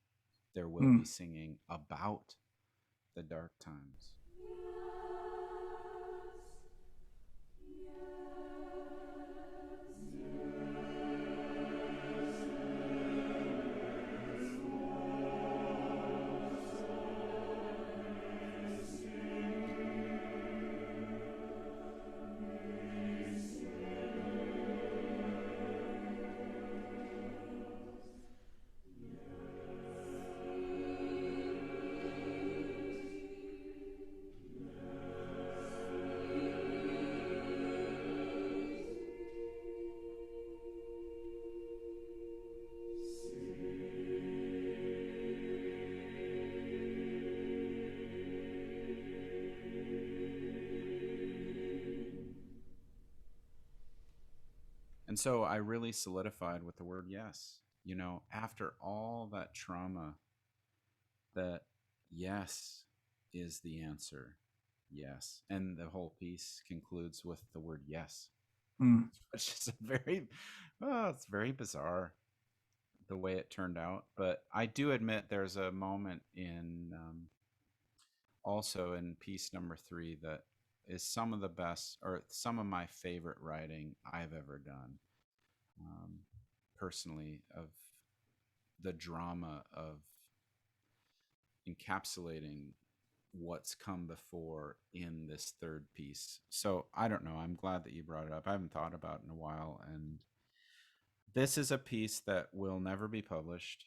there will Mm. be singing about the dark times. And so I really solidified with the word yes. After all that trauma, that yes is the answer. Yes. And the whole piece concludes with the word yes, Mm. which is a very, oh, it's very bizarre the way it turned out. But I do admit there's a moment in also in piece number three that is some of the best or some of my favorite writing I've ever done, um, personally, of the drama of encapsulating what's come before in this third piece. So I don't know. I'm glad that you brought it up. I haven't thought about it in a while. And this is a piece that will never be published.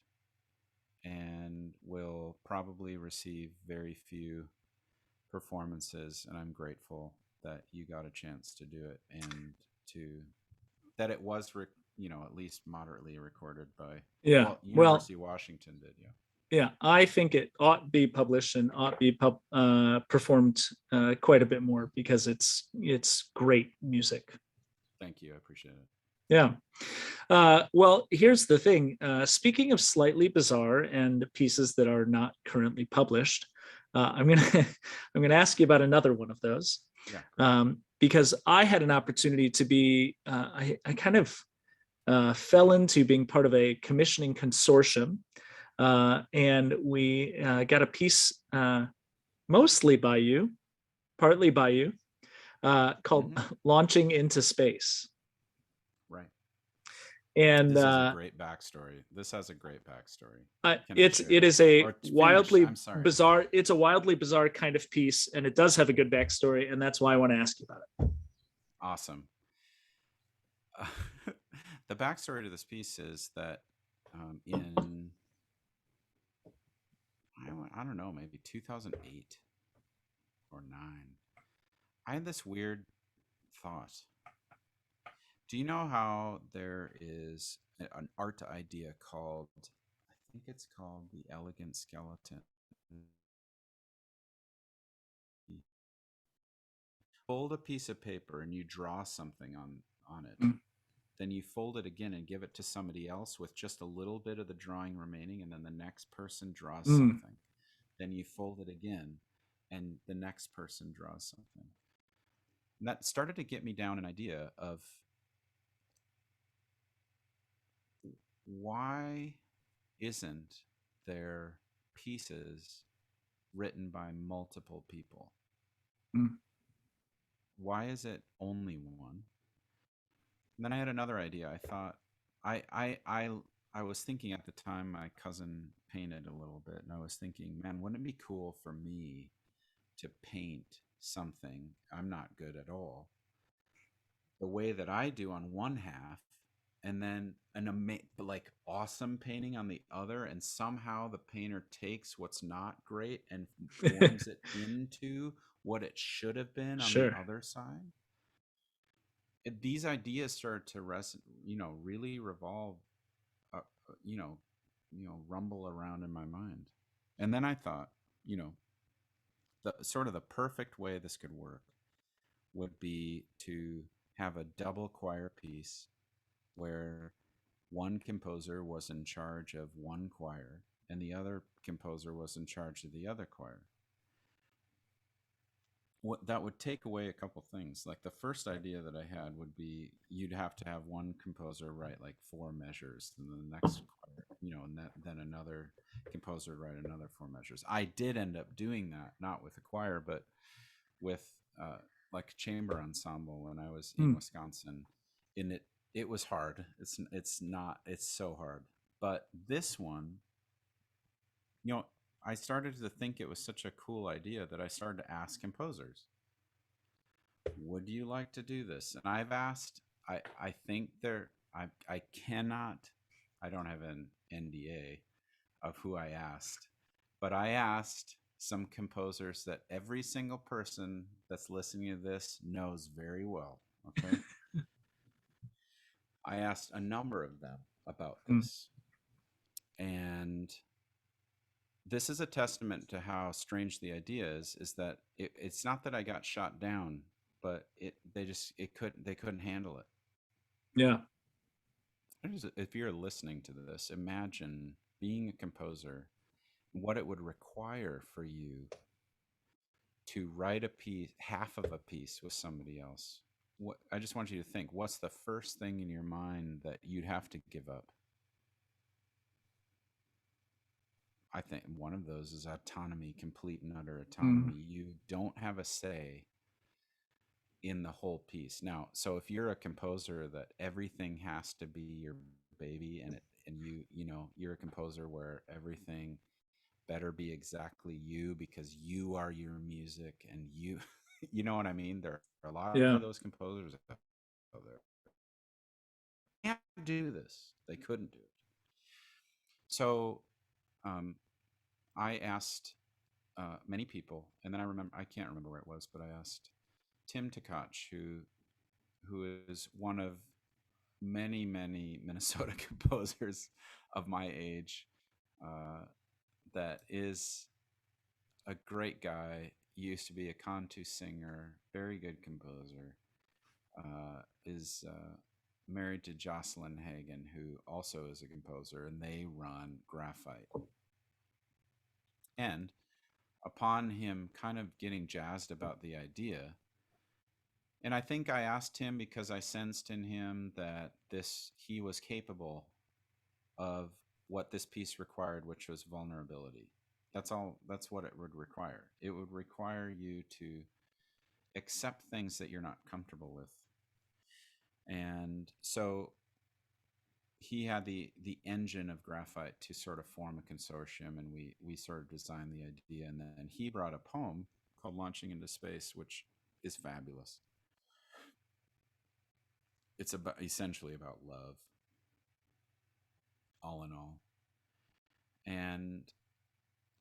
and will probably receive very few performances. And I'm grateful that you got a chance to do it, and to that it was, at least moderately recorded by, Yeah. well, Well, University of Washington did, yeah. yeah, I think it ought to be published and ought to be performed quite a bit more because it's great music. Thank you, I appreciate it. Yeah. Well, here's the thing. Speaking of slightly bizarre and pieces that are not currently published, I'm gonna I'm gonna ask you about another one of those, Yeah, great. because I had an opportunity to be. I kind of fell into being part of a commissioning consortium, and we got a piece mostly by you, partly by you, called Hmm. "Launching into Space." Right. And This has a great backstory. This has a great backstory. Can I it share? is a Or finish. wildly I'm sorry. bizarre. It's a wildly bizarre kind of piece, and it does have a good backstory, and that's why I want to ask you about it. Awesome. Uh, the backstory to this piece is that in, I don't know, maybe 2008 or 9, I had this weird thought. Do you know how there is an art idea called, I think it's called the elegant skeleton? You fold a piece of paper and you draw something on it. Mm. Then you fold it again and give it to somebody else with just a little bit of the drawing remaining, and then the next person draws Mm. something. Then you fold it again, and the next person draws something. And that started to get me down an idea of why isn't there pieces written by multiple people? Mm. Why is it only one? And then I had another idea. I thought, I I I I was thinking at the time my cousin painted a little bit, and I was thinking, man, wouldn't it be cool for me to paint something I'm not good at all the way that I do on one half, and then like awesome painting on the other, and somehow the painter takes what's not great and forms it into what it should have been on the Sure. other side. These ideas started to really revolve, uh, you know, rumble around in my mind. And then I thought, you know, the perfect way this could work would be to have a double choir piece where one composer was in charge of one choir and the other composer was in charge of the other choir. What that would take away a couple things. Like the first idea that I had would be you'd have to have one composer write like four measures, and then the next choir, and then another composer write another four measures. I did end up doing that, not with a choir, but with like chamber ensemble when I was in Mm. Wisconsin. And it was hard. It's so hard. But this one, you know, I started to think it was such a cool idea that I started to ask composers, would you like to do this? And I've asked, I think I cannot, I don't have an NDA of who I asked, but I asked some composers that every single person that's listening to this knows very well. Okay. I asked a number of them about Mm. this. And this is a testament to how strange the idea is that it's not that I got shot down, but they couldn't handle it. Yeah. If you're listening to this, imagine being a composer, what it would require for you to write a piece, half of a piece with somebody else. I just want you to think, what's the first thing in your mind that you'd have to give up? I think one of those is autonomy, complete and utter Mm. autonomy. You don't have a say in the whole piece. Now, so if you're a composer that everything has to be your baby, and you're a composer where everything better be exactly you because you are your music, and you you know what I mean? There are a lot Yeah. of those composers out there. They can't do this. They couldn't do it. So um, I asked many people, and then I can't remember where it was, but I asked Tim Tkach, who is one of many Minnesota composers of my age, uh, that is a great guy. Used to be a cantu singer, very good composer. Is married to Jocelyn Hagen, who also is a composer, and they run Graphite. And upon him kind of getting jazzed about the idea, and I think I asked him because I sensed in him that this he was capable of what this piece required, which was vulnerability. That's all. That's what it would require. It would require you to accept things that you're not comfortable with. And so he had the engine of Graphite to sort of form a consortium, and we sort of designed the idea, and then he brought a poem called Launching into Space, which is fabulous. It's about essentially about love, all in all. And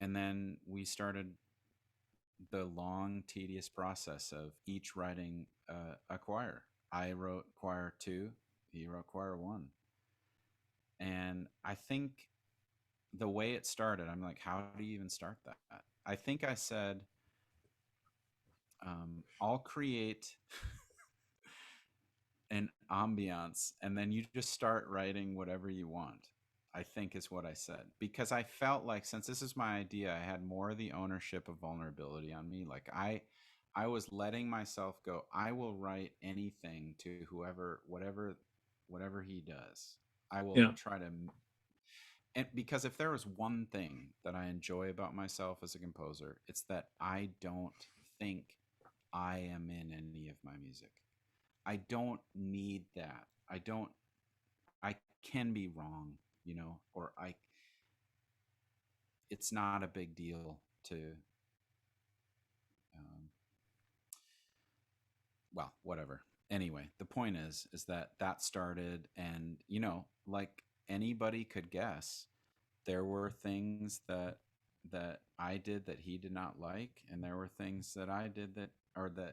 then we started the long tedious process of each writing a choir. I wrote choir 2, he wrote choir 1. And I think the way it started, I'm like, how do you even start that? I think I said, I'll create an ambiance, and then you just start writing whatever you want. I think is what I said, because I felt like, since this is my idea, I had more of the ownership of vulnerability on me. Like I was letting myself go. I will write anything to whoever, whatever he does. I will Yeah. try to. And because if there was one thing that I enjoy about myself as a composer, it's that I don't think I am in any of my music. I don't need that. I can be wrong, or it's not a big deal to, um, well, whatever. Anyway, the point is that started, and, like anybody could guess, there were things that I did that he did not like, and there were things that I did that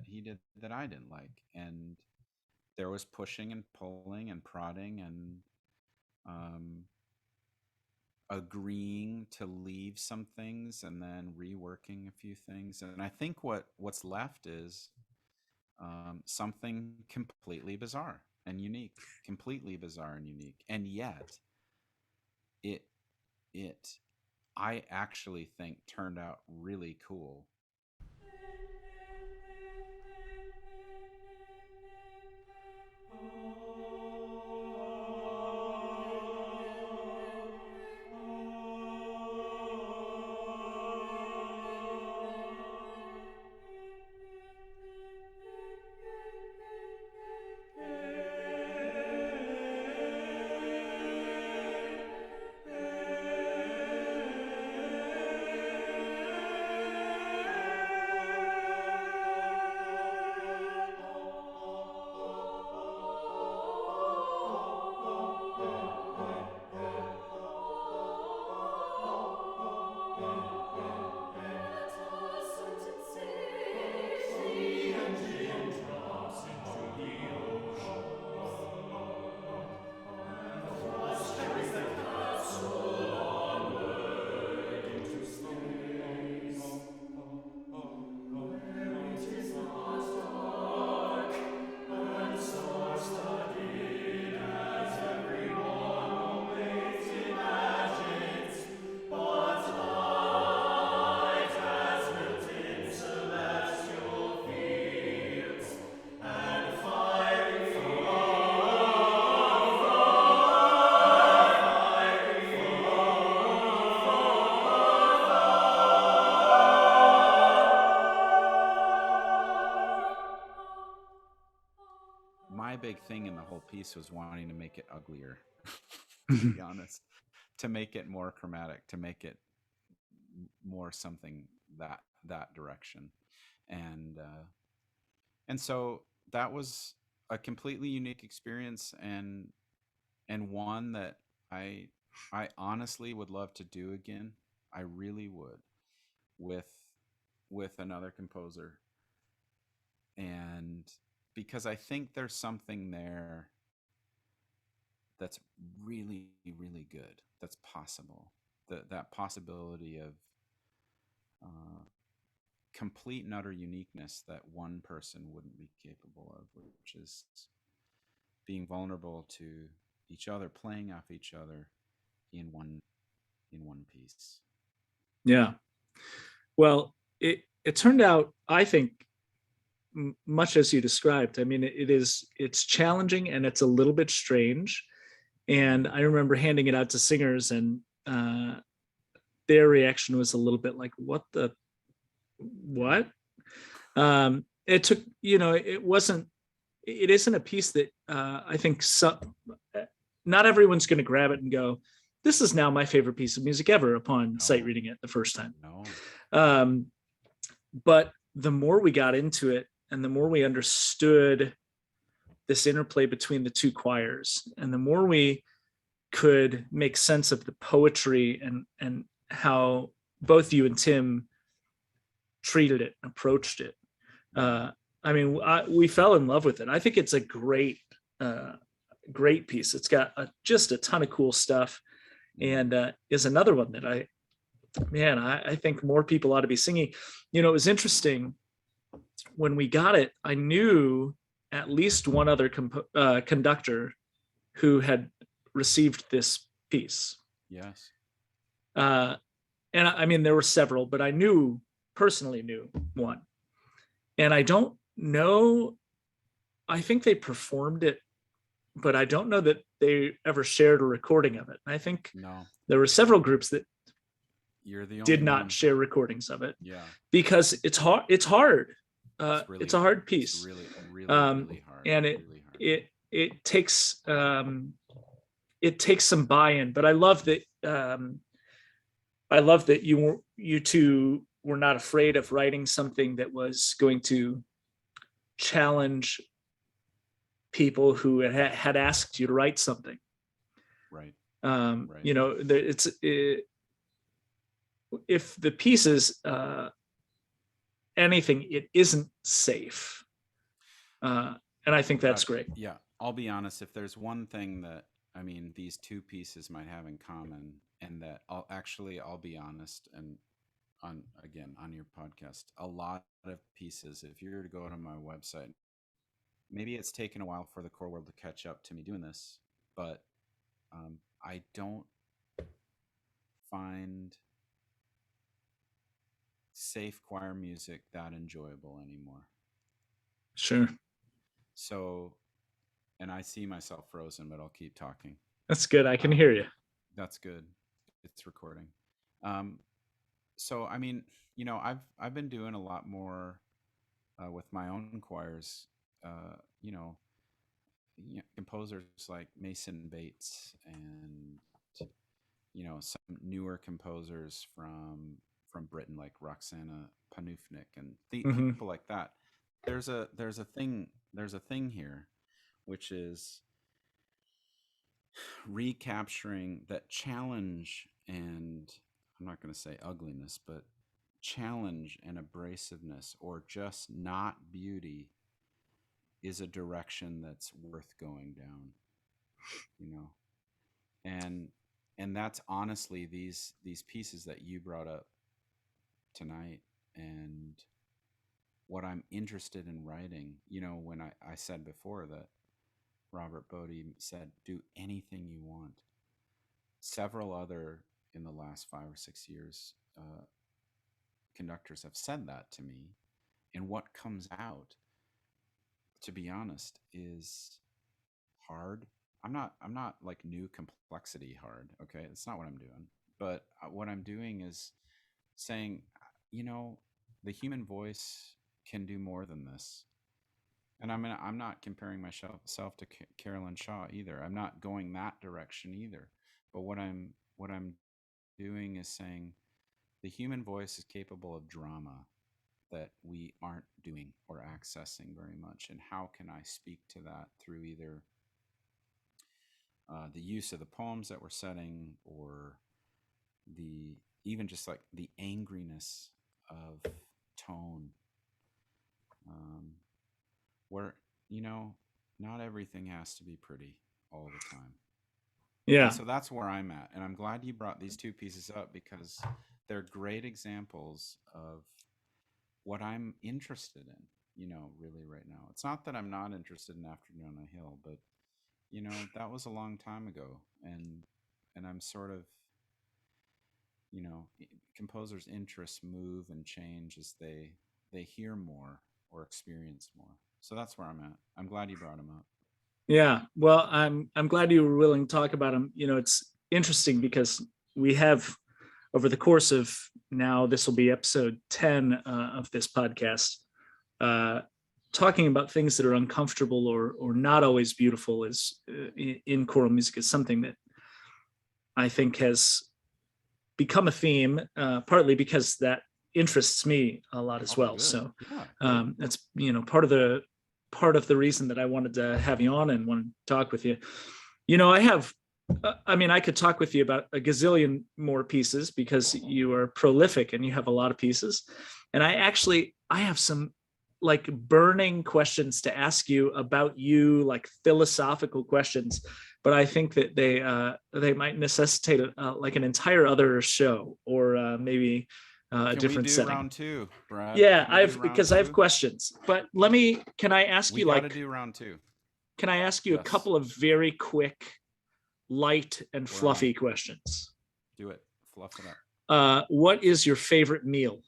he did that I didn't like. And there was pushing and pulling and prodding and, um, agreeing to leave some things and then reworking a few things. And I think what's left is, something completely bizarre and unique, completely bizarre and unique. And yet it it I actually think turned out really cool. My big thing in the whole piece was wanting to make it uglier, to be honest, to make it more chromatic, to make it more something that direction. And uh, and so that was a completely unique experience, and one that I honestly would love to do again. I really would with another composer, and because I think there's something there that's really really good, that's possible, that possibility of uh, complete and utter uniqueness that one person wouldn't be capable of, which is being vulnerable to each other, playing off each other in one piece. Yeah. Well, it turned out, I think, much as you described. I mean, it's challenging and it's a little bit strange. And I remember handing it out to singers, and their reaction was a little bit like, "What the what?" It took, it wasn't. It isn't a piece that I think not everyone's going to grab it and go, "This is now my favorite piece of music ever" upon sight No, reading it the first time. no, Um, but the more we got into it, and the more we understood this interplay between the two choirs, and the more we could make sense of the poetry, and how both you and Tim treated it, approached it. right. I mean, we fell in love with it. I think it's a uh, great piece. It's got just a ton of cool stuff, Mm. and is another one that I think more people ought to be singing. It was interesting when we got it. I knew at least one other conductor who had received this piece. Yes. Uh, and I mean, there were several, but I personally knew one. And I don't know, I think they performed it, but I don't know that they ever shared a recording of it. I think No, there were several groups that you're the only did not one. share recordings of it Yeah, because it's hard. It's hard. it's really It's a hard. hard It's piece, really, really, um, really hard. and Really hard. it takes it takes some buy-in. But I love that. I love that you two were not afraid of writing something that was going to challenge people who had asked you to write something. Right. Right. If the piece is anything, it isn't safe, and I think that's great. Yeah, I'll be honest. If there's one thing that, I mean, these two pieces might have in common, and that I'll be honest, and on again on your podcast, a lot of pieces. If you were to go to my website, maybe it's taken a while for the core world to catch up to me doing this, but I don't find safe choir music that enjoyable anymore. Sure, So, and I see myself frozen, but I'll keep talking. that's good. I can Um, hear you. that's good. It's recording. Um, so, I mean, I've been doing a lot more with my own choirs. Uh, you know, composers like Mason Bates, and some newer composers from Britain like Roxana Panufnik, and Hmm. people like that. There's a thing here, which is recapturing that challenge, and I'm not going to say ugliness, but challenge and abrasiveness, or just not beauty, is a direction that's worth going down, you know. And that's honestly these pieces that you brought up tonight, and what I'm interested in writing. When I said before that Robert Bodie said, do anything you want. Several other, in the last 5 or 6 years, conductors have said that to me. And what comes out, to be honest, is hard. I'm not like new complexity hard. Okay, it's not what I'm doing. But what I'm doing is saying, you know, the human voice can do more than this. And I'm not comparing myself to Carolyn Shaw either. I'm not going that direction either. But what I'm doing is saying the human voice is capable of drama that we aren't doing or accessing very much. And how can I speak to that through either the use of the poems that we're setting, or the even just like the angriness of tone, um, where, you know, not everything has to be pretty all the time. And Yeah. so that's where I'm at. And I'm glad you brought these two pieces up because they're great examples of what I'm interested in, really right now. It's not that I'm not interested in Afternoon on a Hill, but that was a long time ago, and I'm sort of, composers' interests move and change as they hear more or experience more. So that's where I'm at. I'm glad you brought them up. Yeah. Well, I'm glad you were willing to talk about them. It's interesting because we have, over the course of, now this will be episode 10 of this podcast, uh, talking about things that are uncomfortable or not always beautiful is in choral music is something that I think has become a theme, partly because that interests me a lot as Oh, well. good. So Yeah, good. that's part of the reason that I wanted to have you on and want to talk with you. I could talk with you about a gazillion more pieces because you are prolific and you have a lot of pieces. And I have some like burning questions to ask you about you, like philosophical questions, but I think that they might necessitate like an entire other show or maybe a Can we different do setting. round two, Brad? Yeah, Can we do round because I have two? questions, but can I ask We you got to like, do round two. can I ask you a Yes, couple of very quick, light and we're on. fluffy questions? Do it. Fluff it up. What is your favorite meal?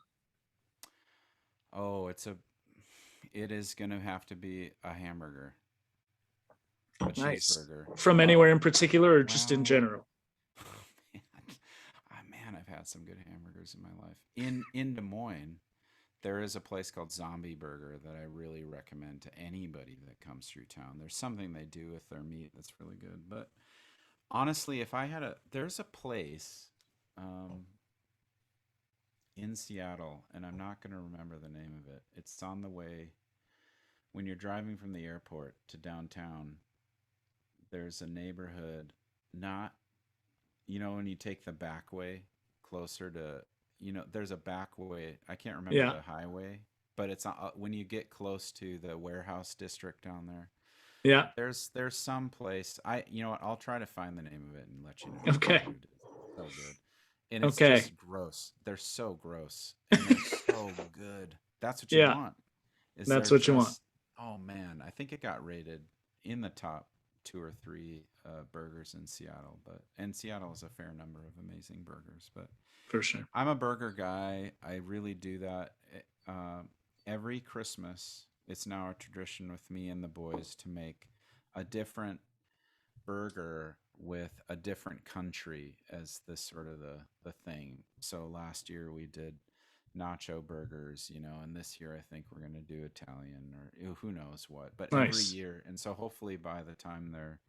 Oh, it is going to have to be a hamburger, a Nice. cheeseburger. From anywhere in particular or just in Well, general? man, I've had some good hamburgers in my life. In Des Moines, there is a place called Zombie Burger that I really recommend to anybody that comes through town. There's something they do with their meat that's really good. But honestly, there's a place um, in Seattle, and I'm not going to remember the name of it. It's on the way when you're driving from the airport to downtown. There's a neighborhood, not, when you take the back way closer to, there's a back way. I can't remember Yeah. the highway, but it's when you get close to the warehouse district down there. Yeah. There's some place. You know what? I'll try to find the name of it and let you know Okay. what it is. It's so good, and it's Okay. just gross. They're so gross, and they're so good. That's what you Yeah. want. Is That's they're what you want. just, oh man, I think it got rated in the top two or three burgers in Seattle, and Seattle has a fair number of amazing burgers. But For sure. I'm a burger guy. I really do that. Every Christmas, it's now a tradition with me and the boys to make a different burger with a different country as the sort of the thing. So last year we did nacho burgers, and this year I think we're going to do Italian or who knows what. But every Nice. year, and so hopefully by the time they're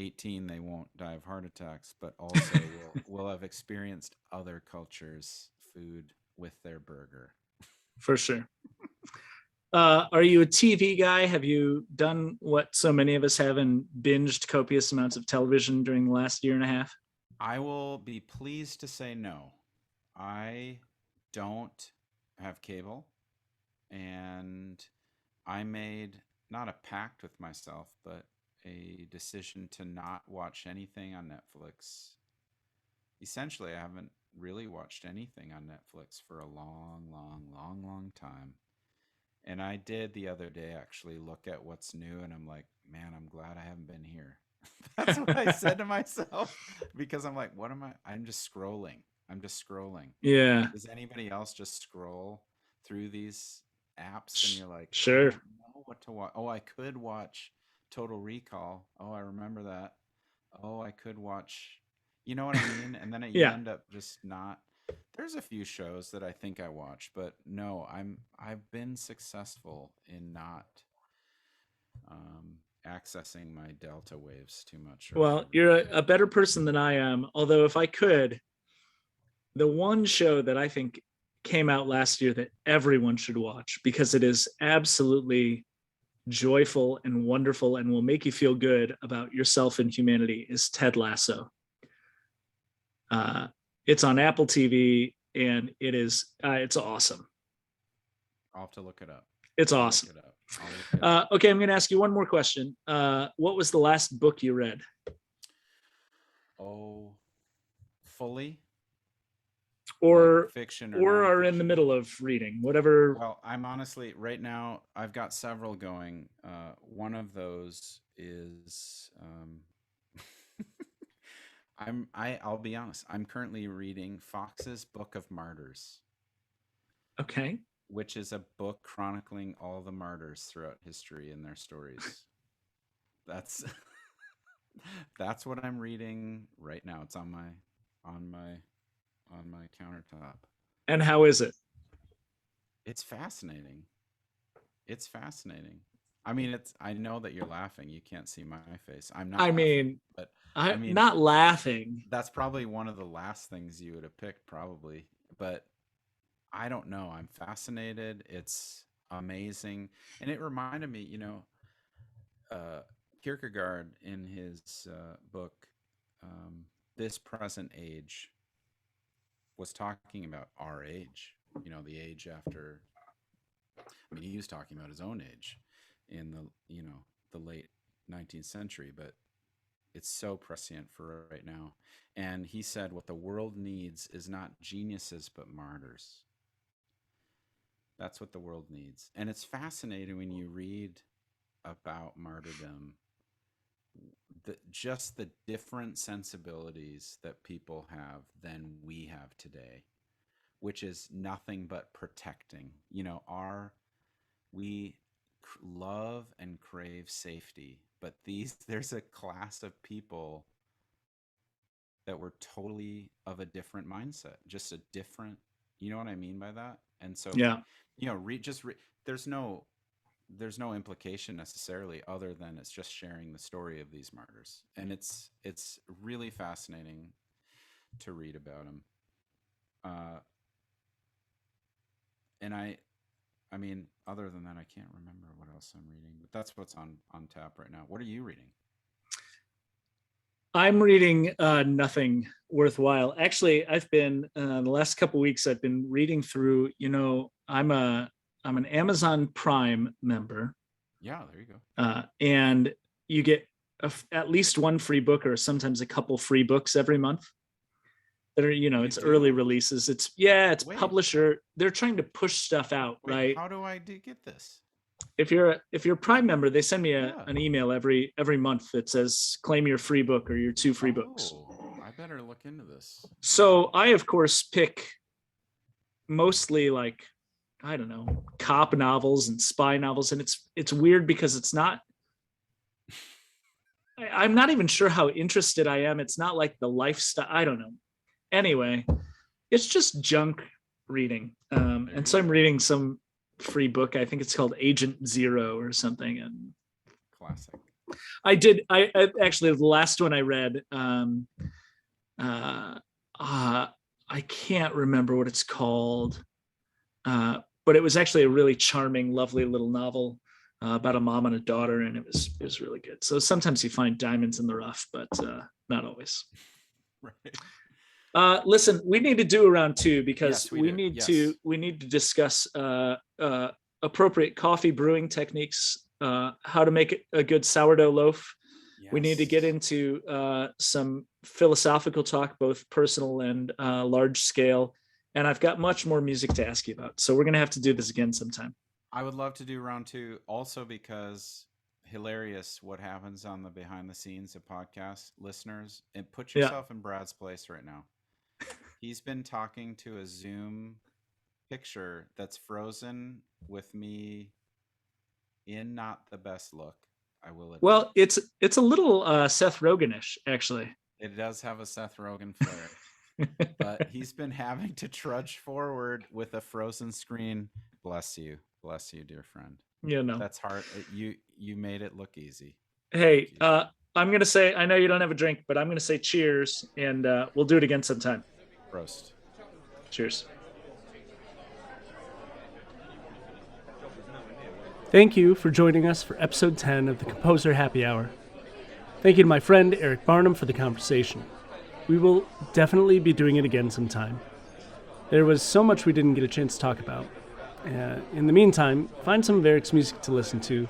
18 they won't die of heart attacks, but also will have experienced other cultures' food with their burger. For sure. Are you a TV guy? Have you done what so many of us have and binged copious amounts of television during the last year and a half? I will be pleased to say no. I don't have cable, and I made not a pact with myself, but a decision to not watch anything on Netflix. Essentially, I haven't really watched anything on Netflix for a long, long, long, long time. And I did the other day actually look at what's new, and I'm like, man, I'm glad I haven't been here. That's what I said to myself because I'm like, what am I? I'm just scrolling. I'm just scrolling. Yeah. Does anybody else just scroll through these apps and you're like, I Sure. don't know what to watch? Oh, I could watch Total Recall. Oh, I remember that. Oh, I could watch, you know what I mean? And then you Yeah. end up just not. There's a few shows that I think I watch, but no, I've been successful in not accessing my delta waves too much. Well, you're a better person than I am. Although, if I could, the one show that I think came out last year that everyone should watch because it is absolutely joyful and wonderful and will make you feel good about yourself and humanity is Ted Lasso. It's on Apple TV, and it's awesome. I'll have to look it up. It's I'll awesome. look it up. I'll look it up. Okay, I'm going to ask you one more question. What was the last book you read? Oh, fully? Or Like fiction or are in the nonfiction? middle of reading, whatever. Well, I'm honestly right now. I've got several going. One of those is I'll be honest. I'm currently reading Fox's Book of Martyrs, Okay. which is a book chronicling all the martyrs throughout history and their stories. That's that's what I'm reading right now. It's on my on my countertop. And how is it? It's fascinating. It's fascinating. I mean, it's. I know that you're laughing. You can't see my face. I'm not I laughing, mean, but I I'm mean, not laughing. that's probably one of the last things you would have picked, probably. But I don't know. I'm fascinated. It's amazing, and it reminded me, uh, Kierkegaard in his book, "This Present Age," was talking about our age. The age after. I mean, he was talking about his own age in the late 19th century, but it's so prescient for right now. And he said, what the world needs is not geniuses, but martyrs. That's what the world needs. And it's fascinating when you read about martyrdom, just the different sensibilities that people have than we have today, which is nothing but protecting. We love and crave safety, but there's a class of people that were totally of a different mindset, just a different, you know what I mean by that? And so, Yeah. there's no implication necessarily other than it's just sharing the story of these martyrs. And it's really fascinating to read about them. And I mean, other than that, I can't remember what else I'm reading, but that's what's on tap right now. What are you reading? I'm reading nothing worthwhile. Actually, I've been the last couple of weeks. I've been reading through. I'm an Amazon Prime member. Yeah, there you go. And you get at least one free book, or sometimes a couple free books every month. That are, it's early releases. It's Wait. publisher. They're trying to push stuff out, Wait, right? how do I get this? If you're a Prime member, they send me an email every month that says claim your free book or your 2 free books. I better look into this. So I, of course, pick mostly like, I don't know, cop novels and spy novels, and it's weird because it's not. I'm not even sure how interested I am. It's not like the lifestyle. I don't know. Anyway, it's just junk reading. And so I'm reading some free book. I think it's called Agent Zero or something. And classic. I actually, the last one I read, I can't remember what it's called, but it was actually a really charming, lovely little novel about a mom and a daughter, and it was really good. So sometimes you find diamonds in the rough, but not always. Right. Listen, we need to do a round 2 because Yes, we need to discuss appropriate coffee brewing techniques, how to make a good sourdough loaf. Yes. We need to get into some philosophical talk, both personal and large scale. And I've got much more music to ask you about. So we're going to have to do this again sometime. I would love to do round 2 also because hilarious what happens on the behind the scenes of podcast listeners. And put yourself in Brad's place right now. He's been talking to a Zoom picture that's frozen with me in not the best look, I will admit. Well, it's a little Seth Rogen-ish, actually. It does have a Seth Rogen flair. But he's been having to trudge forward with a frozen screen. Bless you, dear friend. That's hard. You made it look easy. Hey, I'm gonna say, I know you don't have a drink, but I'm gonna say cheers, and we'll do it again sometime. Prost. Cheers. Thank you for joining us for episode 10 of the Composer Happy Hour. Thank you to my friend Eric Barnum for the conversation. we will definitely be doing it again sometime. There was so much we didn't get a chance to talk about. In the meantime, find some of Eric's music to listen to.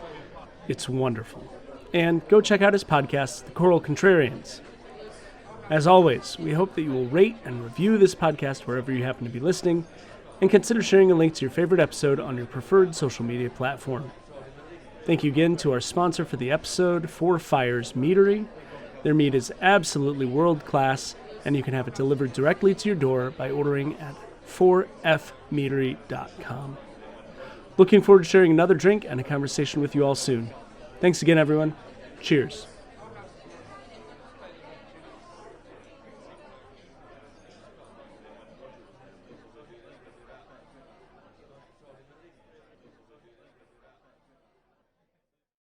It's wonderful. And go check out his podcast, The Choral Contrarians. As always, we hope that you will rate and review this podcast wherever you happen to be listening, and consider sharing a link to your favorite episode on your preferred social media platform. Thank you again to our sponsor for the episode, Four Fires Meadery. Their meat is absolutely world-class, and you can have it delivered directly to your door by ordering at 4fmeadery.com. Looking forward to sharing another drink and a conversation with you all soon. Thanks again, everyone. Cheers.